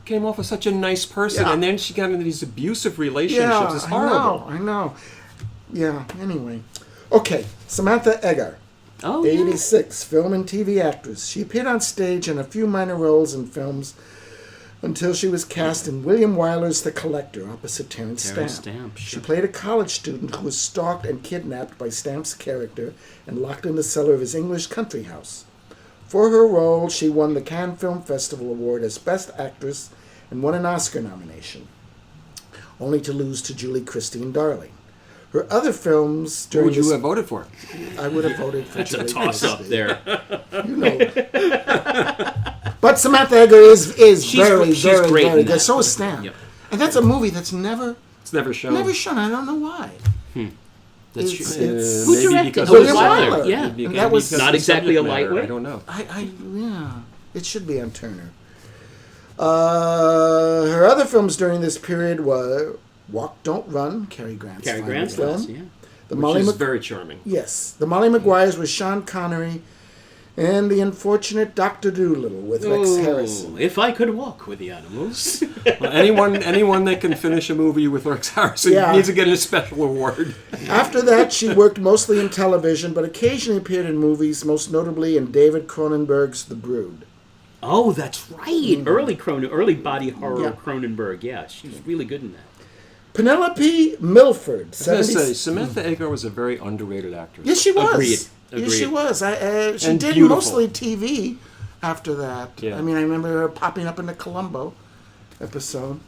Speaker 3: came off as such a nice person, and then she got into these abusive relationships.
Speaker 1: Yeah,
Speaker 3: It's horrible.
Speaker 1: I know. Yeah, anyway. Okay, Samantha Eggar.
Speaker 2: Oh, yeah.
Speaker 1: 86, film and TV actress. She appeared on stage in a few minor roles in films until she was cast in William Wyler's The Collector opposite Terence Stamp.
Speaker 2: Sure.
Speaker 1: She played a college student who was stalked and kidnapped by Stamp's character and locked in the cellar of his English country house. For her role, she won the Cannes Film Festival Award as Best Actress and won an Oscar nomination, only to lose to Julie Christie in Darling. Her other films
Speaker 3: Who
Speaker 1: during
Speaker 3: would you have voted for?
Speaker 1: I would have voted for
Speaker 2: That's a
Speaker 1: Julie
Speaker 2: toss-up
Speaker 1: Christie.
Speaker 2: there.
Speaker 1: You know. But Samantha Eggar is very,
Speaker 2: she's
Speaker 1: very,
Speaker 2: great
Speaker 1: very
Speaker 2: in
Speaker 1: good.
Speaker 2: that.
Speaker 1: So is Stan.
Speaker 2: Yep.
Speaker 1: And that's a movie that's never
Speaker 3: It's never shown.
Speaker 1: shown. I don't know why.
Speaker 2: That's
Speaker 1: It's-
Speaker 2: true.
Speaker 1: it's-
Speaker 2: Who
Speaker 3: maybe
Speaker 2: directed?
Speaker 3: because
Speaker 2: Oh,
Speaker 3: of
Speaker 1: William
Speaker 3: the
Speaker 2: Wyler.
Speaker 1: Wyler.
Speaker 2: Yeah.
Speaker 3: Maybe
Speaker 1: And that was
Speaker 3: because
Speaker 2: not
Speaker 3: of the
Speaker 2: exactly
Speaker 3: subject
Speaker 2: a
Speaker 3: matter.
Speaker 2: lightweight.
Speaker 3: I don't know.
Speaker 1: Yeah. It should be on Turner. Her other films during this period were Walk, Don't Run, Cary Grant's
Speaker 2: Cary
Speaker 1: final
Speaker 2: Grant's
Speaker 1: film.
Speaker 2: last, yeah.
Speaker 1: The
Speaker 3: Which
Speaker 1: Molly
Speaker 3: is
Speaker 1: Mc-
Speaker 3: very charming.
Speaker 1: Yes. The Molly Maguires with Sean Connery and The Unfortunate Dr. Dolittle with Rex Harrison.
Speaker 2: If I could walk with the animals.
Speaker 3: Well, anyone that can finish a movie with Rex Harrison
Speaker 1: Yeah.
Speaker 3: needs to get a special award.
Speaker 1: After that, she worked mostly in television, but occasionally appeared in movies, most notably in David Cronenberg's The Brood.
Speaker 2: Oh, that's right. Early body horror
Speaker 1: Yeah.
Speaker 2: Cronenberg. Yeah, she's really good in that.
Speaker 1: Penelope Milford.
Speaker 3: I was going to
Speaker 1: 70s
Speaker 3: say, Samantha Eggar was a very underrated actress.
Speaker 1: Yes, she was.
Speaker 2: Agreed.
Speaker 1: Yes, she was. She
Speaker 3: And
Speaker 1: did
Speaker 3: beautiful.
Speaker 1: mostly TV after that.
Speaker 3: Yeah.
Speaker 1: I mean, I remember her popping up in the Columbo episode.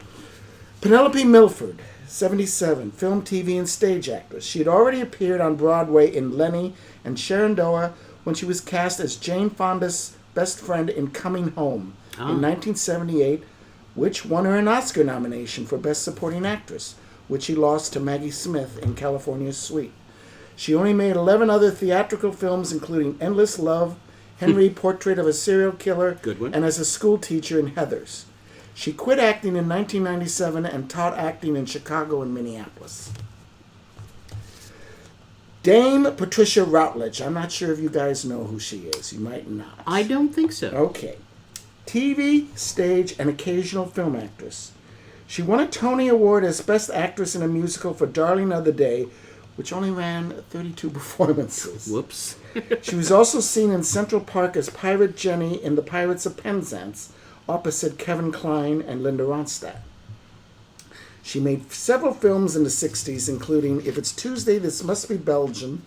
Speaker 1: Penelope Milford, 77, film, TV, and stage actress. She had already appeared on Broadway in Lenny and Shenandoah when she was cast as Jane Fonda's best friend in Coming Home in 1978, which won her an Oscar nomination for Best Supporting Actress, which she lost to Maggie Smith in California's Suite. She only made 11 other theatrical films, including Endless Love, Henry, Portrait of a Serial Killer,
Speaker 2: Good one.
Speaker 1: and as a school teacher in Heathers. She quit acting in 1997 and taught acting in Chicago and Minneapolis. Dame Patricia Routledge. I'm not sure if you guys know who she is. You might not.
Speaker 2: I don't think so.
Speaker 1: Okay. TV, stage, and occasional film actress. She won a Tony Award as Best Actress in a Musical for Darling of the Day, which only ran 32 performances.
Speaker 2: Whoops.
Speaker 1: She was also seen in Central Park as Pirate Jenny in The Pirates of Penzance, opposite Kevin Kline and Linda Ronstadt. She made several films in the 60s, including If It's Tuesday, This Must Be Belgium,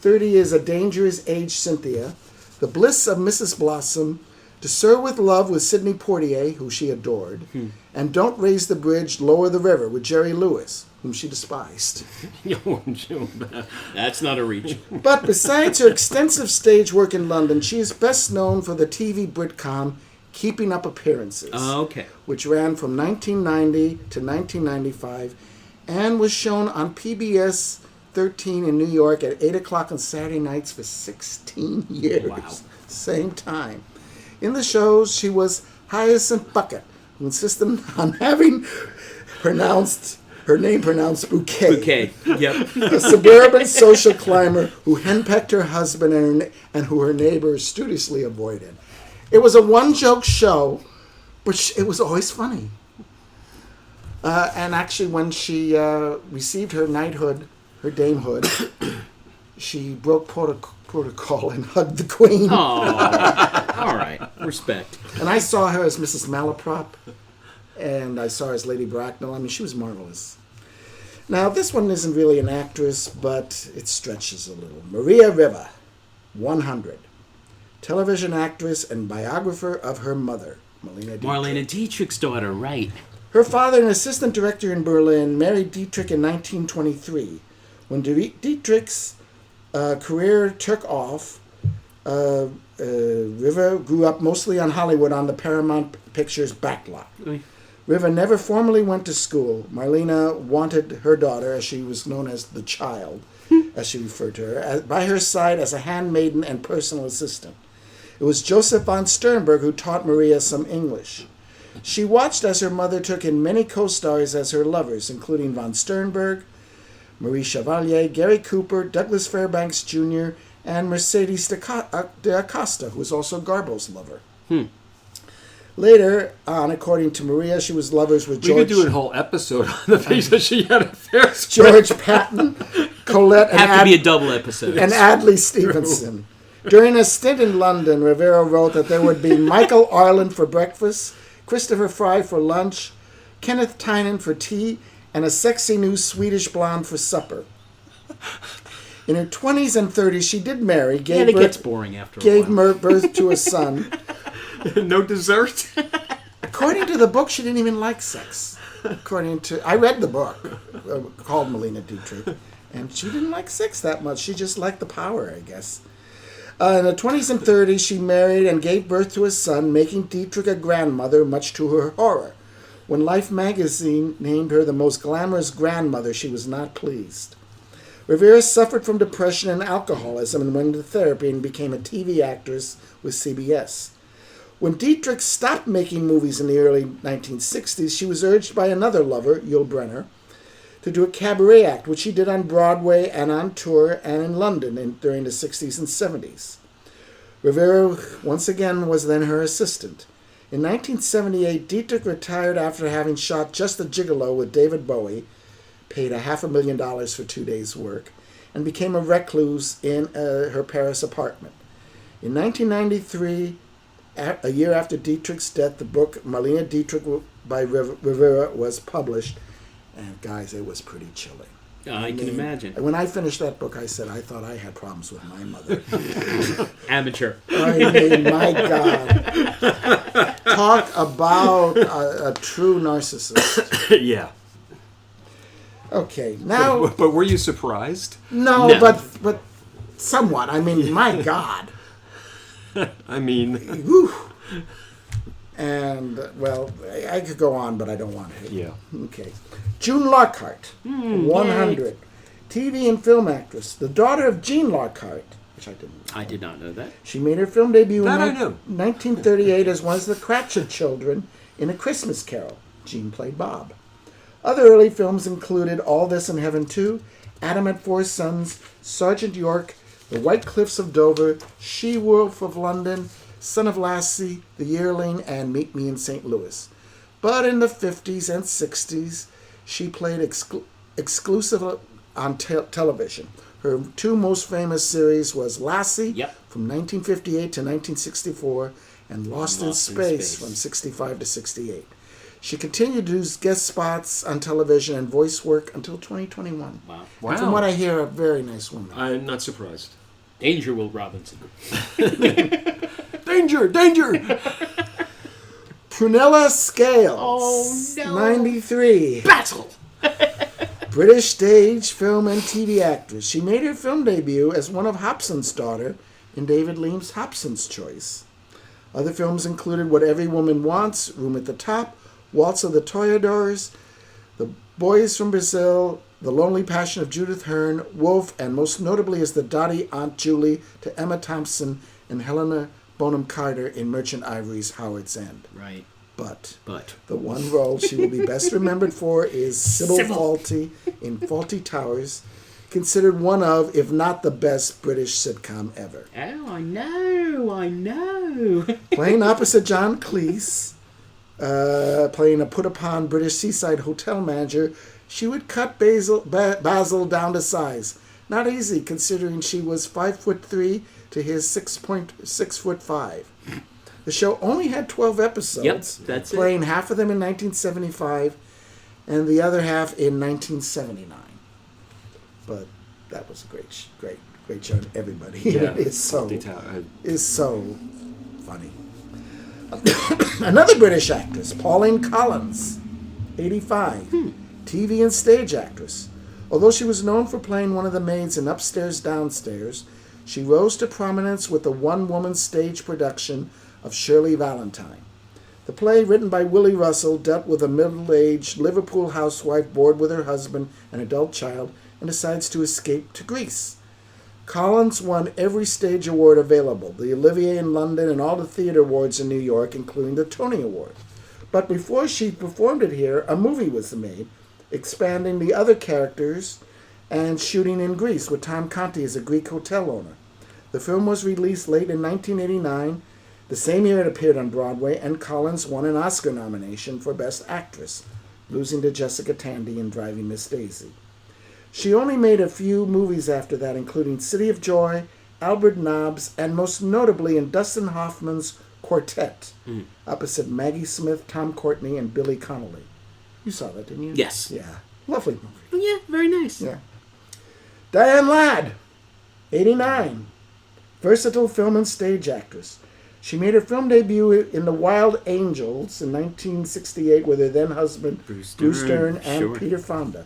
Speaker 1: 30 is a Dangerous Age, Cynthia, The Bliss of Mrs. Blossom, To Sir with Love with Sidney Poitier, who she adored, and Don't Raise the Bridge, Lower the River with Jerry Lewis, whom she despised.
Speaker 2: That's not a reach.
Speaker 1: But besides her extensive stage work in London, she is best known for the TV Britcom Keeping Up Appearances,
Speaker 2: Okay.
Speaker 1: which ran from 1990 to 1995 and was shown on PBS 13 in New York at 8 o'clock on Saturday nights for 16 years.
Speaker 2: Wow.
Speaker 1: Same time. In the shows, she was Hyacinth Bucket, who insisted on having her name pronounced Bouquet.
Speaker 2: Bouquet. Yep.
Speaker 1: A suburban social climber who henpecked her husband and who her neighbors studiously avoided. It was a one-joke show, but it was always funny. And actually, when she received her knighthood, her damehood, she broke protocol and hugged the queen.
Speaker 2: Oh, all right. Respect.
Speaker 1: And I saw her as Mrs. Malaprop, and I saw her as Lady Bracknell. I mean, she was marvelous. Now, this one isn't really an actress, but it stretches a little. Maria Riva, 100. Television actress and biographer of her mother, Marlene Dietrich.
Speaker 2: Marlene Dietrich's daughter, right.
Speaker 1: Her father, an assistant director in Berlin, married Dietrich in 1923. When Dietrich's career took off, Riva grew up mostly on Hollywood on the Paramount Pictures backlot. Riva never formally went to school. Marlene wanted her daughter, as she was known as the child, as she referred to her, by her side as a handmaiden and personal assistant. It was Joseph von Sternberg who taught Maria some English. She watched as her mother took in many co-stars as her lovers, including von Sternberg, Marie Chevalier, Gary Cooper, Douglas Fairbanks Jr., and Mercedes de Acosta, who was also Garbo's lover. Later on, according to Maria, she was lovers with George...
Speaker 3: We could do a whole episode on the things that she had affairs with.
Speaker 1: George Patton, Colette,
Speaker 2: Have to be a double episode.
Speaker 1: and Adlai Stevenson. During a stint in London, Rivera wrote that there would be Michael Arlen for breakfast, Christopher Fry for lunch, Kenneth Tynan for tea, and a sexy new Swedish blonde for supper. In her 20s and 30s, she did marry,
Speaker 2: it gets boring after a
Speaker 1: gave
Speaker 2: while.
Speaker 1: birth to a son.
Speaker 3: No dessert?
Speaker 1: According to the book, she didn't even like sex. I read the book called Marlene Dietrich, and she didn't like sex that much. She just liked the power, I guess. In her 20s and 30s, she married and gave birth to a son, making Dietrich a grandmother, much to her horror. When Life magazine named her the most glamorous grandmother, she was not pleased. Rivera suffered from depression and alcoholism and went into therapy and became a TV actress with CBS. When Dietrich stopped making movies in the early 1960s, she was urged by another lover, Yul Brynner, to do a cabaret act, which she did on Broadway and on tour and in London during the 60s and 70s. Rivera, once again, was then her assistant. In 1978, Dietrich retired after having shot Just a Gigolo with David Bowie, paid $500,000 for 2 days' work, and became a recluse in her Paris apartment. In 1993, a year after Dietrich's death, the book Marlene Dietrich by Rivera was published. And guys, it was pretty chilling.
Speaker 2: I can imagine.
Speaker 1: When I finished that book, I said I thought I had problems with my mother.
Speaker 2: Amateur.
Speaker 1: I mean, my God. Talk about a true narcissist.
Speaker 3: Yeah.
Speaker 1: Okay, now...
Speaker 3: But were you surprised?
Speaker 1: No, but somewhat. I mean, my God.
Speaker 3: I mean...
Speaker 1: Whew. And, well, I could go on, but I don't want to.
Speaker 3: Yeah.
Speaker 1: Okay. June Lockhart, 100.
Speaker 2: Yay.
Speaker 1: TV and film actress. The daughter of Jean Lockhart, which I didn't know.
Speaker 2: I did not know that.
Speaker 1: She made her film debut
Speaker 3: That I
Speaker 1: in
Speaker 3: knew.
Speaker 1: 1938 as one of the Cratchit children in A Christmas Carol. Jean played Bob. Other early films included All This in Heaven 2, Adam Had Four Sons, Sergeant York, The White Cliffs of Dover, She-Wolf of London, Son of Lassie, The Yearling, and Meet Me in St. Louis. But in the 50s and 60s, she played exclusively on television. Her two most famous series was Lassie from 1958 to 1964 and Lost in Space from 65 to 68. She continued to do guest spots on television and voice work until 2021.
Speaker 2: Wow.
Speaker 1: And from what I hear, a very nice woman.
Speaker 3: I'm not surprised.
Speaker 2: Danger, Will Robinson.
Speaker 3: Danger! Danger!
Speaker 1: Prunella Scales.
Speaker 2: Oh, no.
Speaker 1: 93.
Speaker 2: Battle!
Speaker 1: British stage, film, and TV actress. She made her film debut as one of Hobson's daughter in David Lean's Hobson's Choice. Other films included What Every Woman Wants, Room at the Top, Waltz of the Toreadors, The Boys from Brazil, The Lonely Passion of Judith Hearn, Wolf, and most notably as the Dottie Aunt Julie to Emma Thompson and Helena Bonham Carter in Merchant Ivory's Howard's End.
Speaker 2: Right.
Speaker 1: But
Speaker 2: the
Speaker 1: one role she will be best remembered for is Sybil Fawlty in Fawlty Towers, considered one of, if not the best British sitcom ever.
Speaker 2: Oh, I know.
Speaker 1: Playing opposite John Cleese, playing a put-upon British seaside hotel manager, she would cut Basil down to size. Not easy, considering she was 5'3" to his 6'5". The show only had 12 episodes.
Speaker 2: Yep, that's
Speaker 1: playing half of them in 1975 and the other half in 1979. But that was a great show to everybody.
Speaker 3: Yeah.
Speaker 1: It is so funny. Another British actress, Pauline Collins, 85. TV and stage actress. Although she was known for playing one of the maids in Upstairs, Downstairs, she rose to prominence with the one-woman stage production of Shirley Valentine. The play, written by Willie Russell, dealt with a middle-aged Liverpool housewife bored with her husband and adult child and decides to escape to Greece. Collins won every stage award available, the Olivier in London and all the theater awards in New York, including the Tony Award. But before she performed it here, a movie was made, expanding the other characters and shooting in Greece with Tom Conti as a Greek hotel owner. The film was released late in 1989. The same year it appeared on Broadway, and Collins won an Oscar nomination for Best Actress, losing to Jessica Tandy in Driving Miss Daisy. She only made a few movies after that, including City of Joy, Albert Nobbs, and most notably in Dustin Hoffman's Quartet, opposite Maggie Smith, Tom Courtney, and Billy Connolly. You saw that, didn't you?
Speaker 2: Yes.
Speaker 1: Yeah. Lovely movie.
Speaker 2: Oh, yeah, very nice.
Speaker 1: Yeah. Diane Ladd, 89. Versatile film and stage actress. She made her film debut in The Wild Angels in 1968 with her then-husband Bruce Dern and Peter Fonda.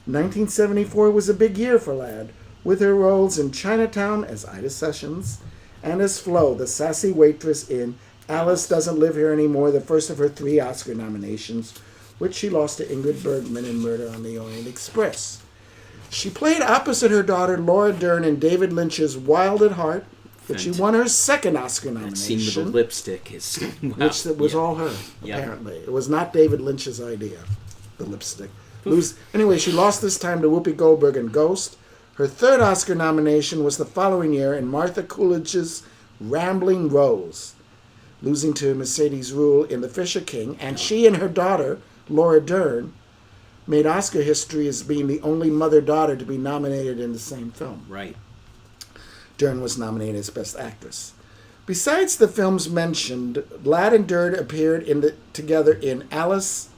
Speaker 1: 1974 was a big year for Ladd, with her roles in Chinatown as Ida Sessions and as Flo, the sassy waitress in Alice Doesn't Live Here Anymore, the first of her 3 Oscar nominations, which she lost to Ingrid Bergman in Murder on the Orient Express. She played opposite her daughter Laura Dern in David Lynch's Wild at Heart, but she won her second Oscar nomination.
Speaker 2: That scene with the lipstick is... Wow.
Speaker 1: Which was all her, apparently. It was not David Lynch's idea, the lipstick. Anyway, she lost this time to Whoopi Goldberg in Ghost. Her third Oscar nomination was the following year in Martha Coolidge's Rambling Rose, losing to Mercedes Ruehl in The Fisher King, and she and her daughter, Laura Dern, made Oscar history as being the only mother-daughter to be nominated in the same film.
Speaker 2: Right.
Speaker 1: Dern was nominated as Best Actress. Besides the films mentioned, Ladd and Dern appeared together in Alice...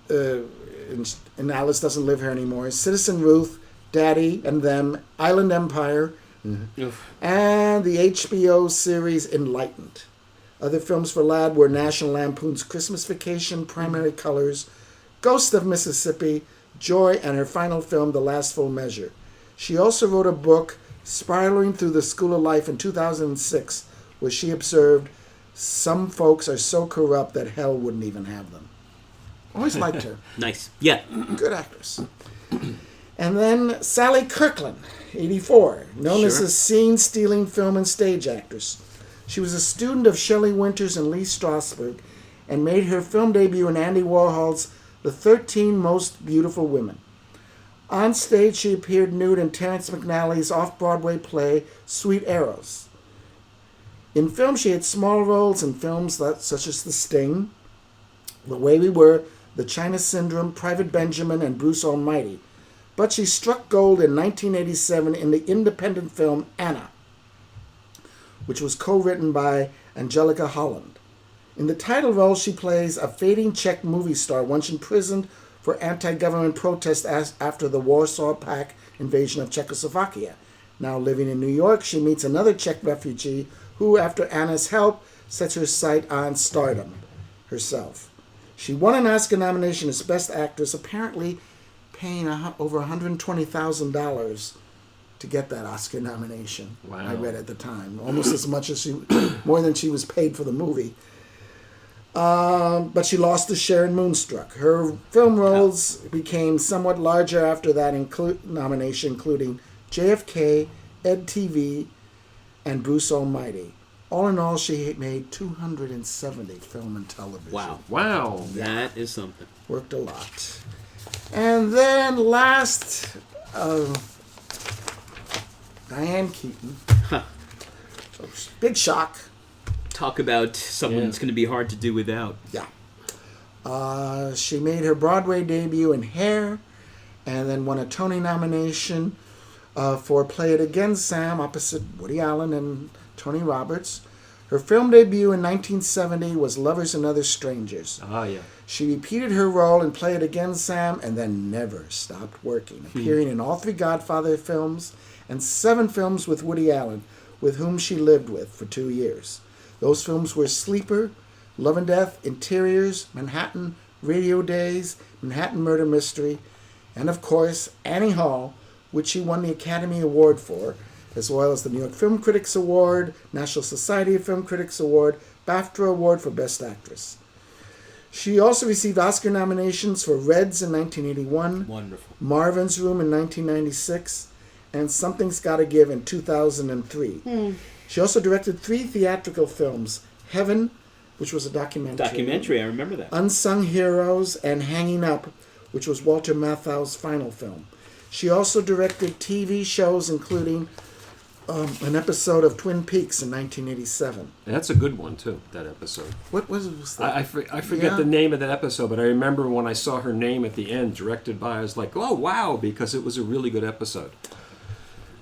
Speaker 1: in Alice Doesn't Live Here Anymore, Citizen Ruth, Daddy and Them, Island Empire, and the HBO series Enlightened. Other films for Ladd were National Lampoon's Christmas Vacation, Primary Colors, Ghost of Mississippi, Joy, and her final film, The Last Full Measure. She also wrote a book, Spiraling Through the School of Life, in 2006, where she observed, "Some folks are so corrupt that hell wouldn't even have them." Always liked her.
Speaker 2: Nice. Yeah.
Speaker 1: Good actress. And then Sally Kirkland, 84, known as a scene-stealing film and stage actress. She was a student of Shelley Winters and Lee Strasberg and made her film debut in Andy Warhol's The 13 Most Beautiful Women. On stage, she appeared nude in Terrence McNally's off-Broadway play Sweet Arrows. In film, she had small roles in films such as The Sting, The Way We Were, The China Syndrome, Private Benjamin, and Bruce Almighty. But she struck gold in 1987 in the independent film Anna, which was co-written by Angelica Holland. In the title role, she plays a fading Czech movie star once imprisoned for anti-government protest after the Warsaw Pact invasion of Czechoslovakia. Now living in New York, she meets another Czech refugee who, after Anna's help, sets her sight on stardom herself. She won an Oscar nomination as Best Actress, apparently paying over $120,000 to get that Oscar nomination.
Speaker 3: Wow.
Speaker 1: I read at the time, almost as much as more than she was paid for the movie. But she lost to Sharon Moonstruck. Her film roles became somewhat larger after that nomination, including JFK, Ed TV, and Bruce Almighty. All in all, she made 270 film and television.
Speaker 3: Wow.
Speaker 2: That is something.
Speaker 1: Worked a lot. And then last, Diane Keaton. Big shock.
Speaker 2: Talk about someone that's going to be hard to do without.
Speaker 1: Yeah. She made her Broadway debut in Hair, and then won a Tony nomination for Play It Again, Sam, opposite Woody Allen and Tony Roberts. Her film debut in 1970 was Lovers and Other Strangers.
Speaker 3: Ah, yeah.
Speaker 1: She repeated her role in Play It Again, Sam, and then never stopped working, appearing in all 3 Godfather films and 7 films with Woody Allen, with whom she lived with for 2 years. Those films were Sleeper, Love and Death, Interiors, Manhattan, Radio Days, Manhattan Murder Mystery, and of course, Annie Hall, which she won the Academy Award for, as well as the New York Film Critics Award, National Society of Film Critics Award, BAFTA Award for Best Actress. She also received Oscar nominations for Reds in 1981,
Speaker 2: Wonderful.
Speaker 1: Marvin's Room in 1996, and Something's Gotta Give in 2003. She also directed 3 theatrical films, Heaven, which was a documentary.
Speaker 2: I remember that.
Speaker 1: Unsung Heroes, and Hanging Up, which was Walter Matthau's final film. She also directed TV shows, including an episode of Twin Peaks in 1987.
Speaker 3: And that's a good one, too, that episode.
Speaker 1: What was that?
Speaker 3: I forget the name of that episode, but I remember when I saw her name at the end, directed by, I was like, oh, wow, because it was a really good episode.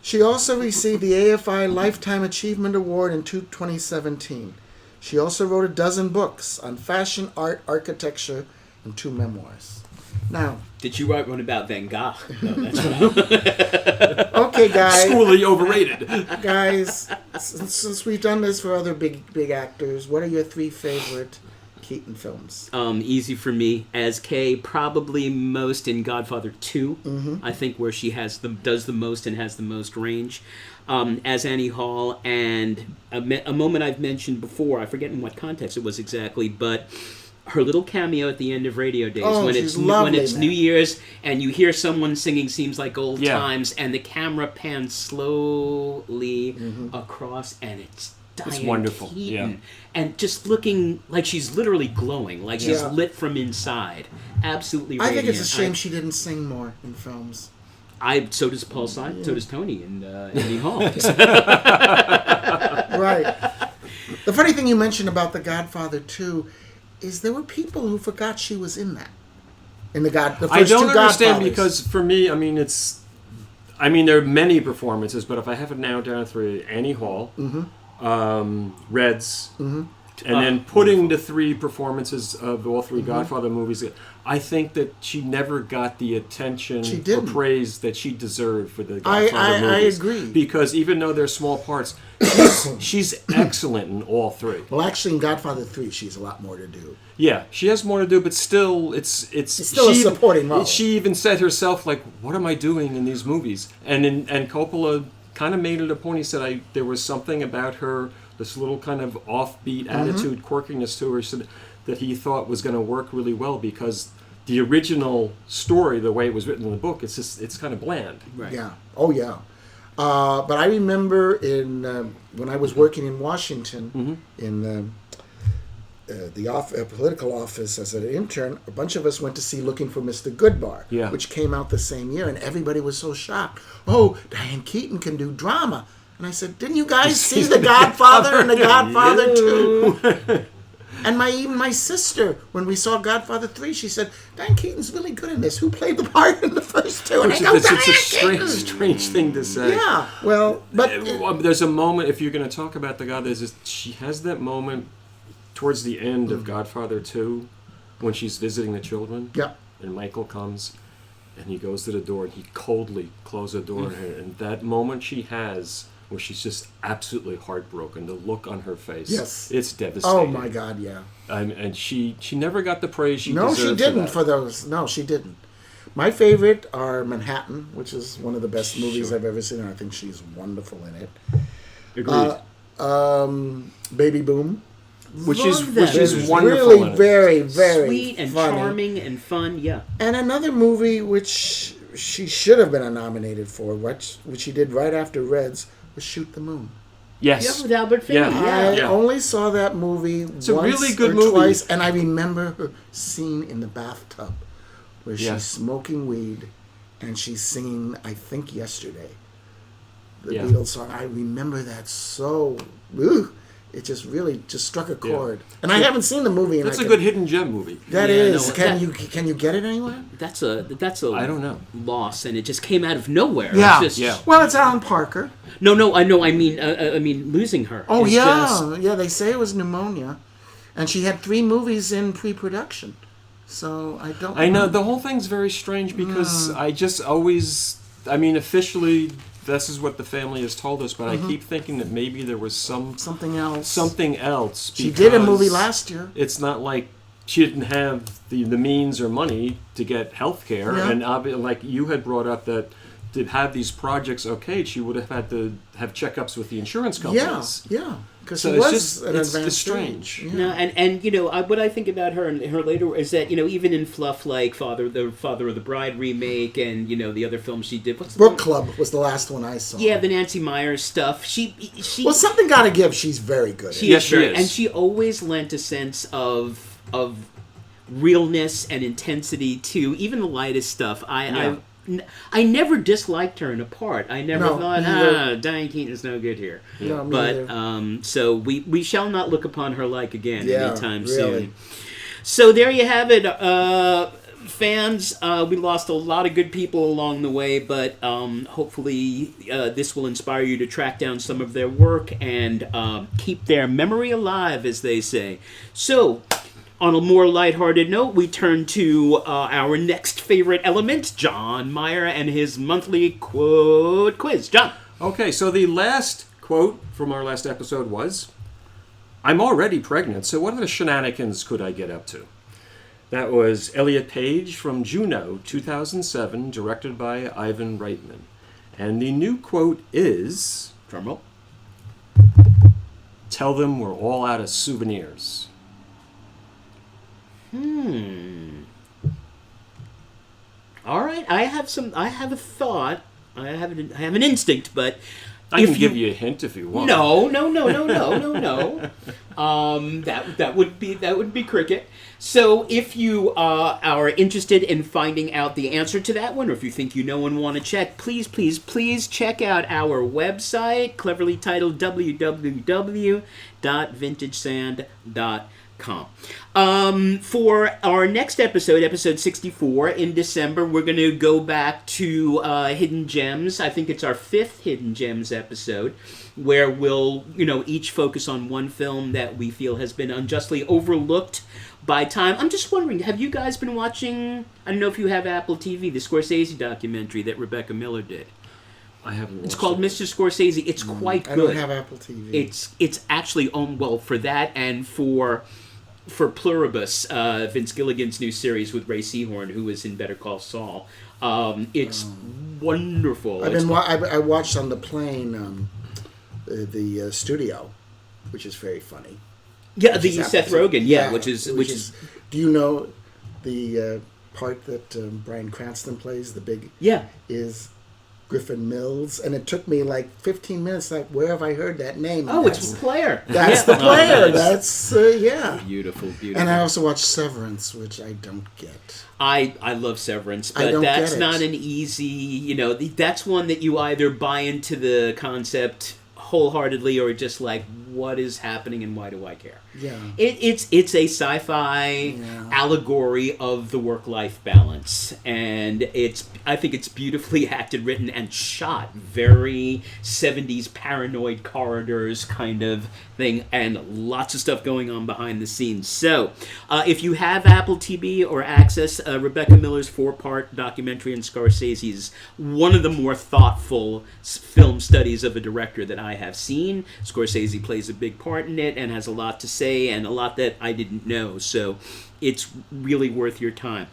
Speaker 1: She also received the AFI Lifetime Achievement Award in 2017. She also wrote a dozen books on fashion, art, architecture, and 2 memoirs. Now,
Speaker 2: did you write one about Van Gogh? No, that's what
Speaker 1: okay, guys.
Speaker 3: Sorely overrated.
Speaker 1: Guys, since we've done this for other big actors, what are your 3 favorite Keaton films?
Speaker 2: Easy for me. As Kay, probably most in Godfather 2. I think where she does the most and has the most range. As Annie Hall, and a moment I've mentioned before, I forget in what context it was exactly, but her little cameo at the end of Radio Days when it's New Year's and you hear someone singing Seems Like Old Times, and the camera pans slowly across, and it's
Speaker 3: wonderful.
Speaker 2: Keaton,
Speaker 3: Yeah.
Speaker 2: and just looking like she's literally glowing, like she's lit from inside. Absolutely radiant.
Speaker 1: I think it's a shame she didn't sing more in films.
Speaker 2: So does Paul Simon, so does Tony and Annie Hall.
Speaker 1: Right. The funny thing you mentioned about The Godfather 2 is there were people who forgot she was in that. In the first
Speaker 3: I don't
Speaker 1: 2
Speaker 3: understand
Speaker 1: Godfathers.
Speaker 3: because for me, there are many performances, but if I have it now down to 3, Annie Hall, Reds, and then putting the 3 performances of all 3 Godfather movies, I think that she never got the attention or praise that she deserved for the Godfather movies. I agree. Because even though they're small parts, she's excellent in all 3.
Speaker 1: Well, actually, in Godfather 3, she's a lot more to do.
Speaker 3: Yeah, she has more to do, but still, it's
Speaker 1: still a supporting role.
Speaker 3: She even said herself, like, "What am I doing in these movies?" And Coppola kind of made it a point. He said, there was something about her, this little kind of offbeat attitude, quirkiness to her, that he thought was going to work really well because the original story, the way it was written in the book, it's kind of bland.
Speaker 2: Right.
Speaker 1: Yeah. Oh, yeah. But I remember when I was working in Washington, in political office as an intern, a bunch of us went to see Looking for Mr. Goodbar,
Speaker 3: Yeah.
Speaker 1: which came out the same year, and everybody was so shocked. Oh, Diane Keaton can do drama. And I said, didn't you guys see The Godfather and The Godfather 2? And even my sister, when we saw Godfather 3, she said, Diane Keaton's really good in this. Who played the part in the first two? And I go,
Speaker 3: It's a
Speaker 1: Diane Keaton!
Speaker 3: strange thing to say.
Speaker 1: Yeah, well, but...
Speaker 3: There's a moment, if you're going to talk about the God, she has that moment towards the end of Godfather 2 when she's visiting the children.
Speaker 1: Yeah.
Speaker 3: And Michael comes and he goes to the door and he coldly closes the door on her. And that moment she has where she's just absolutely heartbroken, the look on her face.
Speaker 1: Yes.
Speaker 3: It's devastating.
Speaker 1: Oh, my God, yeah.
Speaker 3: And she never got the praise she
Speaker 1: No,
Speaker 3: deserved
Speaker 1: she didn't
Speaker 3: for that.
Speaker 1: those. No, she didn't. My favorite are Manhattan, which is one of the best movies I've ever seen, and I think she's wonderful in it.
Speaker 2: Agreed.
Speaker 1: Baby Boom.
Speaker 3: Which
Speaker 2: Love
Speaker 3: is
Speaker 2: that.
Speaker 3: wonderful.
Speaker 1: Really
Speaker 3: in it.
Speaker 1: very, very
Speaker 2: Sweet and
Speaker 1: funny.
Speaker 2: charming and fun, yeah.
Speaker 1: And another movie which she should have been nominated for, which she did right after Reds, was Shoot the Moon.
Speaker 3: Yes.
Speaker 2: Yeah, with Albert Finney,
Speaker 3: Yeah.
Speaker 2: yeah.
Speaker 1: I only saw that movie
Speaker 3: It's
Speaker 1: once
Speaker 3: a really good
Speaker 1: or
Speaker 3: movie.
Speaker 1: twice, and I remember her scene in the bathtub where
Speaker 3: Yeah.
Speaker 1: she's smoking weed and she's singing, I think, Yesterday, the
Speaker 3: Yeah.
Speaker 1: Beatles song. I remember that so... It just really struck a chord. And I haven't seen the movie. And
Speaker 3: That's a good hidden gem movie.
Speaker 1: That
Speaker 2: Yeah,
Speaker 1: is.
Speaker 2: no,
Speaker 1: Can you get it anywhere?
Speaker 2: That's a
Speaker 3: I don't know.
Speaker 2: loss, and it just came out of nowhere.
Speaker 1: Yeah.
Speaker 2: It's just,
Speaker 3: Yeah.
Speaker 1: Well, it's Alan Parker.
Speaker 2: No, I know. I mean, losing her.
Speaker 1: Oh,
Speaker 2: is
Speaker 1: yeah.
Speaker 2: just-
Speaker 1: Yeah, they say it was pneumonia. And she had 3 movies in pre-production. So I don't
Speaker 3: I know the whole thing's very strange because I just always, officially, this is what the family has told us, but I keep thinking that maybe there was
Speaker 1: something else.
Speaker 3: something else.
Speaker 1: She did a movie
Speaker 3: because
Speaker 1: last year.
Speaker 3: It's not like she didn't have the means or money to get health care,
Speaker 1: Yeah.
Speaker 3: and like you had brought up that to have these projects okayed, she would have had to have checkups with the insurance companies.
Speaker 1: Yeah. Because
Speaker 3: So
Speaker 1: she
Speaker 3: it's
Speaker 1: was
Speaker 3: just
Speaker 1: an
Speaker 3: it's
Speaker 1: advanced
Speaker 3: strange.
Speaker 1: stage.
Speaker 2: No, and what I think about her and her later is that even in fluff like Father of the Bride remake and the other films she did. What's the
Speaker 1: Book
Speaker 2: one?
Speaker 1: Club was the last one I saw.
Speaker 2: Yeah, the Nancy Myers stuff. She
Speaker 1: Well, something gotta give. She's very good.
Speaker 2: She
Speaker 3: Yes,
Speaker 2: is
Speaker 3: she
Speaker 2: very,
Speaker 3: is.
Speaker 2: and she always lent a sense of realness and intensity to even the lightest stuff. I never disliked her in a part. I never
Speaker 1: No,
Speaker 2: thought,
Speaker 1: me neither.
Speaker 2: Diane Keaton's no good here.
Speaker 1: No, me
Speaker 2: But
Speaker 1: neither.
Speaker 2: so we shall not look upon her like again anytime
Speaker 1: really.
Speaker 2: soon. So there you have it, fans. We lost a lot of good people along the way, but hopefully this will inspire you to track down some of their work and keep their memory alive, as they say. So, on a more lighthearted note, we turn to our next favorite element, John Meyer and his monthly quote quiz. John.
Speaker 3: Okay, so the last quote from our last episode was, "I'm already pregnant, so what other shenanigans could I get up to?" That was Elliot Page from Juno, 2007, directed by Ivan Reitman. And the new quote is,
Speaker 2: Drumroll.
Speaker 3: "Tell them we're all out of souvenirs."
Speaker 2: All right, I have a thought. I have an instinct, but
Speaker 3: I can give you a hint if you want.
Speaker 2: No. That would be cricket. So if you are interested in finding out the answer to that one, or if you think you know and want to check, please check out our website, cleverly titled www.vintagesand.com. For our next episode 64 in December, we're going to go back to Hidden Gems. I think it's our 5th Hidden Gems episode, where we'll each focus on one film that we feel has been unjustly overlooked by time. I'm just wondering, have you guys been watching, I don't know if you have Apple TV, the Scorsese documentary that Rebecca Miller did?
Speaker 3: I haven't.
Speaker 2: It's called Mr. Scorsese. It's quite good.
Speaker 1: I don't have Apple TV.
Speaker 2: It's actually for that and for Pluribus, Vince Gilligan's new series with Ray Seahorn, who is in Better Call Saul. It's wonderful.
Speaker 1: I watched on the plane the studio, which is very funny.
Speaker 2: Yeah, the Seth Rogen. Which is.
Speaker 1: Do you know the part that Bryan Cranston plays? The big
Speaker 2: Yeah.
Speaker 1: is Griffin Mills, and it took me like 15 minutes. Like, where have I heard that name?
Speaker 2: Oh, it's Claire.
Speaker 1: That's the player. That's yeah.
Speaker 2: Beautiful.
Speaker 1: And I also watched Severance, which I don't get.
Speaker 2: I love Severance,
Speaker 1: I
Speaker 2: but
Speaker 1: don't
Speaker 2: that's
Speaker 1: get it.
Speaker 2: not an easy, that's one that you either buy into the concept wholeheartedly or just like, what is happening and why do I care?
Speaker 1: Yeah.
Speaker 2: It's a sci-fi allegory of the work-life balance, and I think it's beautifully acted, written, and shot. Very 70s paranoid corridors kind of thing, and lots of stuff going on behind the scenes. So, if you have Apple TV or access, Rebecca Miller's 4-part documentary on Scorsese's one of the more thoughtful film studies of a director that I have seen. Scorsese plays a big part in it and has a lot to say and a lot that I didn't know. So it's really worth your time.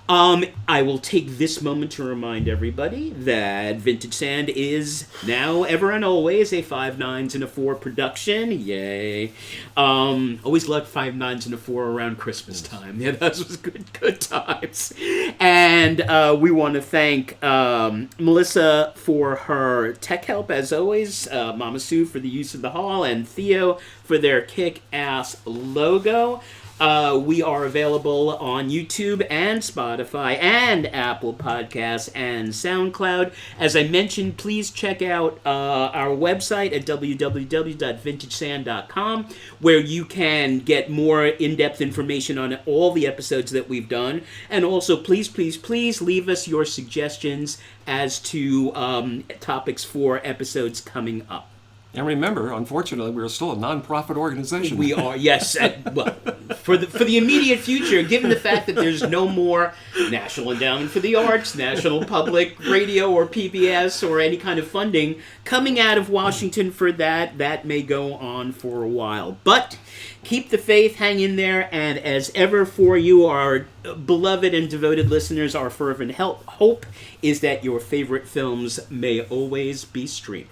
Speaker 2: I will take this moment to remind everybody that Vintage Sand is now, ever and always, a 5 9s and a 4 production. Yay. Always loved 5 9s and a 4 around Christmas time. Yeah, that was good times. And we want to thank Melissa for her tech help, as always, Mama Sue for the use of the hall, and Theo for their kick-ass logo. We are available on YouTube and Spotify and Apple Podcasts and SoundCloud. As I mentioned, please check out our website at www.vintagesand.com, where you can get more in-depth information on all the episodes that we've done. And also, please leave us your suggestions as to topics for episodes coming up.
Speaker 3: And remember, unfortunately, we're still a non-profit organization.
Speaker 2: We are, yes. Well, for the immediate future, given the fact that there's no more National Endowment for the Arts, National Public Radio, or PBS, or any kind of funding coming out of Washington for that may go on for a while. But keep the faith, hang in there, and as ever for you, our beloved and devoted listeners, our fervent hope is that your favorite films may always be streaming.